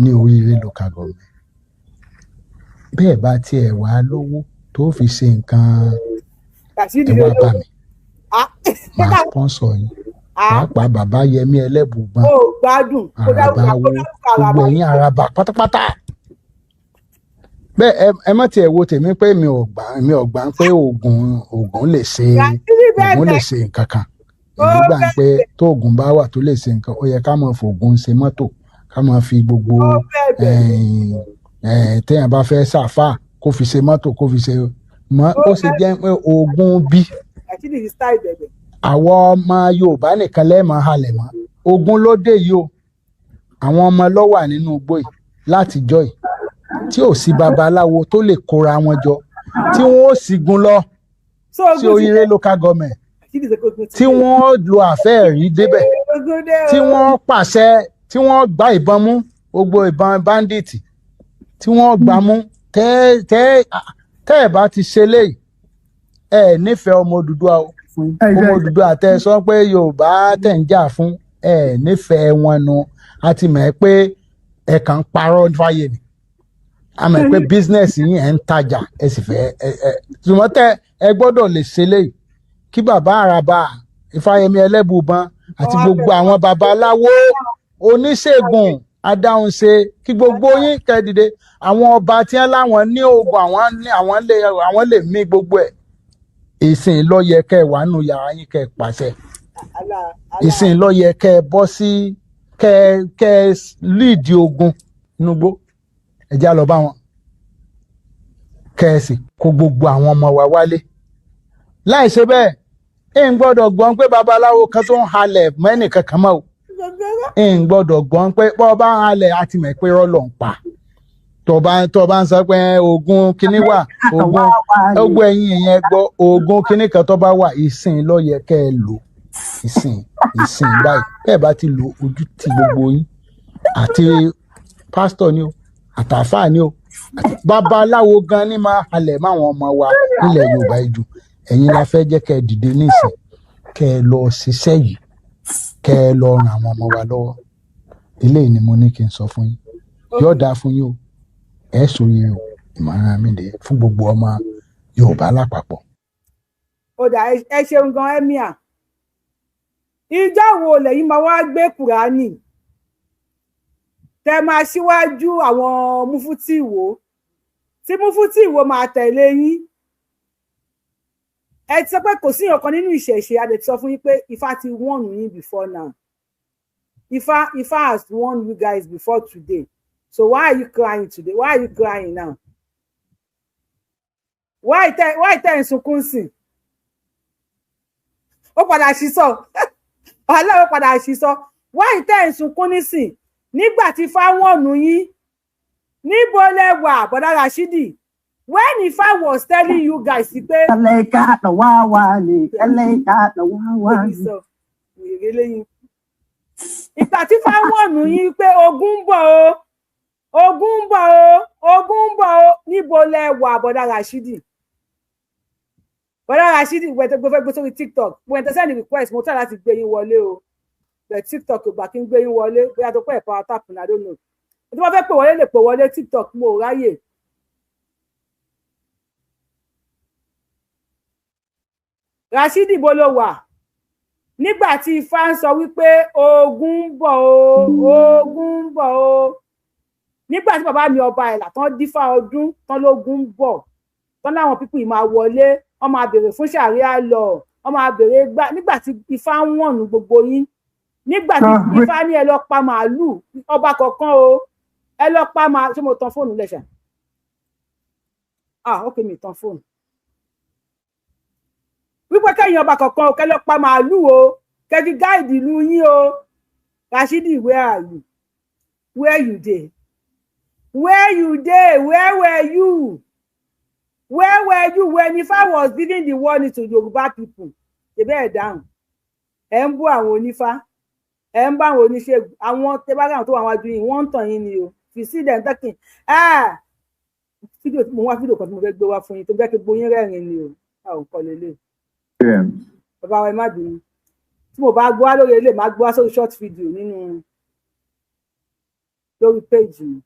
ní Oríire local government bẹ́ẹ̀ bá tiẹ̀ wá lówó tó fi ṣe nǹkan ẹ wá bá mi máa sponsor yín pàápàá bàbá Yẹmí Ẹlẹ́bùibọn àràbà wo gbogbo ẹ̀yin àràbà pátápátá bẹ́ẹ̀ ẹ má tiẹ̀ wo tèmi pé mi ò gbà pé oògùn lè ṣe nǹkan kan èmi gbà pé tó oògùn bá wà tó lè ṣe nǹkan ó yẹ ká máa fògùn ṣe mọ́tò ká máa fi gbogbo téèyàn bá fẹ́ ṣàfà kó fi ṣe mọ́tò kó fi ṣe mọ́ ó ṣe jẹ́ pé oògùn bí àwọn ọmọ Yorùbá nìkan lẹ́ẹ̀mọ́ halẹ̀ mọ́ ogun ló dé yìí o àwọn ọmọ ló wà nínú igbó yìí látijọ́ yìí tí ò sí babaláwo tó lè kóra wọn jọ tí wọ́n ó sì gun lọ sí Oríire local government tí wọ́n lo àfẹ́ẹ̀rí débẹ̀ tí wọ́n pàṣẹ tí wọ́n gba ìbọn mú gbogbo ìbọn bandit tí wọ́n gbà mú tẹ́ ẹ̀ bá ti ṣe léyìí ẹ̀ nífẹ̀ẹ́ ọmọ Odùduwà o ọmọ Odùduwà tẹ́ sọ pé Yorùbá tẹ̀ ń jà fún ẹ̀ nífẹ̀ẹ́ wọn nu a ti mọ̀ pé ẹ̀ kàn ń parọ́ fáyé ni a mọ̀ pé business yín ẹ̀ ń tajà ẹ̀ sì fẹ́ ṣùgbọ́n tẹ́ ẹ gbọ́dọ̀ lè ṣe léyìí kí bàbá àràbà Ifáyẹmí Ẹlẹ́bùibọn àti gbogbo àwọn babaláwo oníṣègùn adáhunṣe kí gbogbo yín kẹ́dìde àwọn ọba tí wọ́n láwọn ní oògùn àwọn lè mí gbogbo ẹ̀ ìsìn ló yẹ kẹ́ ẹ wà nù yàrá yín kẹ́ ẹ pàṣẹ ìsìn ló yẹ kẹ́ ẹ bọ́ sí kẹ́ ẹ líìdì ogun nugbó ẹ já lọ bá wọn kẹ́ ẹ sì kó gbogbo àwọn ọmọ wa wálé láì ṣe bẹ́ẹ̀ ń gbọ́dọ̀ gbọ́n pé babaláwo kan tó ń halẹ̀ mẹ́nì kankan mọ́ o ń gbọ́dọ̀ gbọ́n pé bọ́ bá ń halẹ̀ àti mọ̀ pé rọ́lọ̀ ń pa tó bá ń sọ pé oògùn kínní wà oògùn ẹ̀yìn ìyẹn gbọ́ oògùn kínní kan tó bá wà ìsìn ló yẹ kẹ́ ẹ lò ìsìn báyìí bẹ́ẹ̀ bá ti lo ojú ti gbogbo yín àti pásítọ̀ ni o àtàfáà ni o babaláwo gan ni máa halẹ̀ máwọn ọmọ wa nílẹ̀ Yorùbá ìjù ẹ̀yin la fẹ́ jẹ́ kẹ́ ẹ dìde nísìn kẹ́ ẹ lọ ṣiṣẹ́ yìí kẹ́ ẹ lọ ran àwọn ọmọ wa lọ́wọ́ eléyìí ni mo ní kí n sọ fún yín yóò dáa fún yín o ẹ sòye o ìmọ̀ràn mi lè fún gbogbo ọmọ Yorùbá lápapọ̀.
ó dà ẹ ṣeun gan Emir ìjọ wo lẹ́yìn máa wá gbé Kùránì tẹ máa ṣíwájú àwọn Mufti Ìwó tí Mufti Ìwó máa tẹ̀lé yín ẹ ti sọ pé kò sí ọ̀kan nínú ìṣẹ̀ṣe a lè sọ fún yín pé Ifá ti warn yín before now Ifá has warned you guys before today so why are you crying today why are you crying now why tẹ́ ń sunkún sí ó padà ṣí sọ ọlọ́run padà ṣí sọ why tẹ́ ń sunkún nísìn nígbà tí Ifá warn yín níbo lẹ wà bọ̀dá Rashidi when Ifá was telling you guys pé ìgbà tí Ifá warn yín pé ogun ń bọ̀ o níbo lẹ wà bọ̀dá Rashidi wẹ̀tẹ̀ gbé sórí TikTok wẹ̀tẹ̀ send request mo try láti gbé yín wọlé o bẹ̀ TikTok ò gbà kí n gbé yín wọlé bóyá tó pẹ́ power tap I don't know tí wọ́n fẹ́ pè wọlé lè pè wọlé TikTok mo ò ráyè. Rashidi bó ló wà nígbà tí Ifá ń sọ wípé ogun ń bọ̀ o nígbà tí bàbá mi ọba ẹ̀là tán dífá ọdún tán lógun ń bọ̀ tán láwọn pípù yìí máa wọlé wọ́n máa béèrè fún ṣàríà lọ wọ́n máa béèrè gbà nígbà tí Ifá ń wọ̀nù gbogbo yín nígbà tí Ifá ní ẹ lọ pa màálù ọba kọ̀ọ̀kan o ẹ lọ pa màálù ṣé mo tan fóònù lẹ́sà ok mi tan fóònù wípé kẹ́yìn ọba kọ̀ọ̀kan o kẹ́ lọ pa màálù o kẹ́ fi gáìdì ìlú yín o Rashidi where are you where you dey where were you when Ifá was giving the warning to Yoruba people ebe ẹ dáhùn ẹ ń bú àwọn onífá ẹ ń bá àwọn oníṣègùn àwọn tẹbágàn tó wà wájú yìí wọ́n ń tàn yín ni o fi sí dem talking fídíò mo wá fídíò kan tí mo fẹ́ gbé wá fún yín tó fẹ́ kí gbóyún rẹ́rìn ni o a ò kọ lélẹ̀ bàbá wa ẹ má bínú tí mo bá gbọ́ wá lórí ilé má gbọ́ wá sórí short video nínú lórí page mi.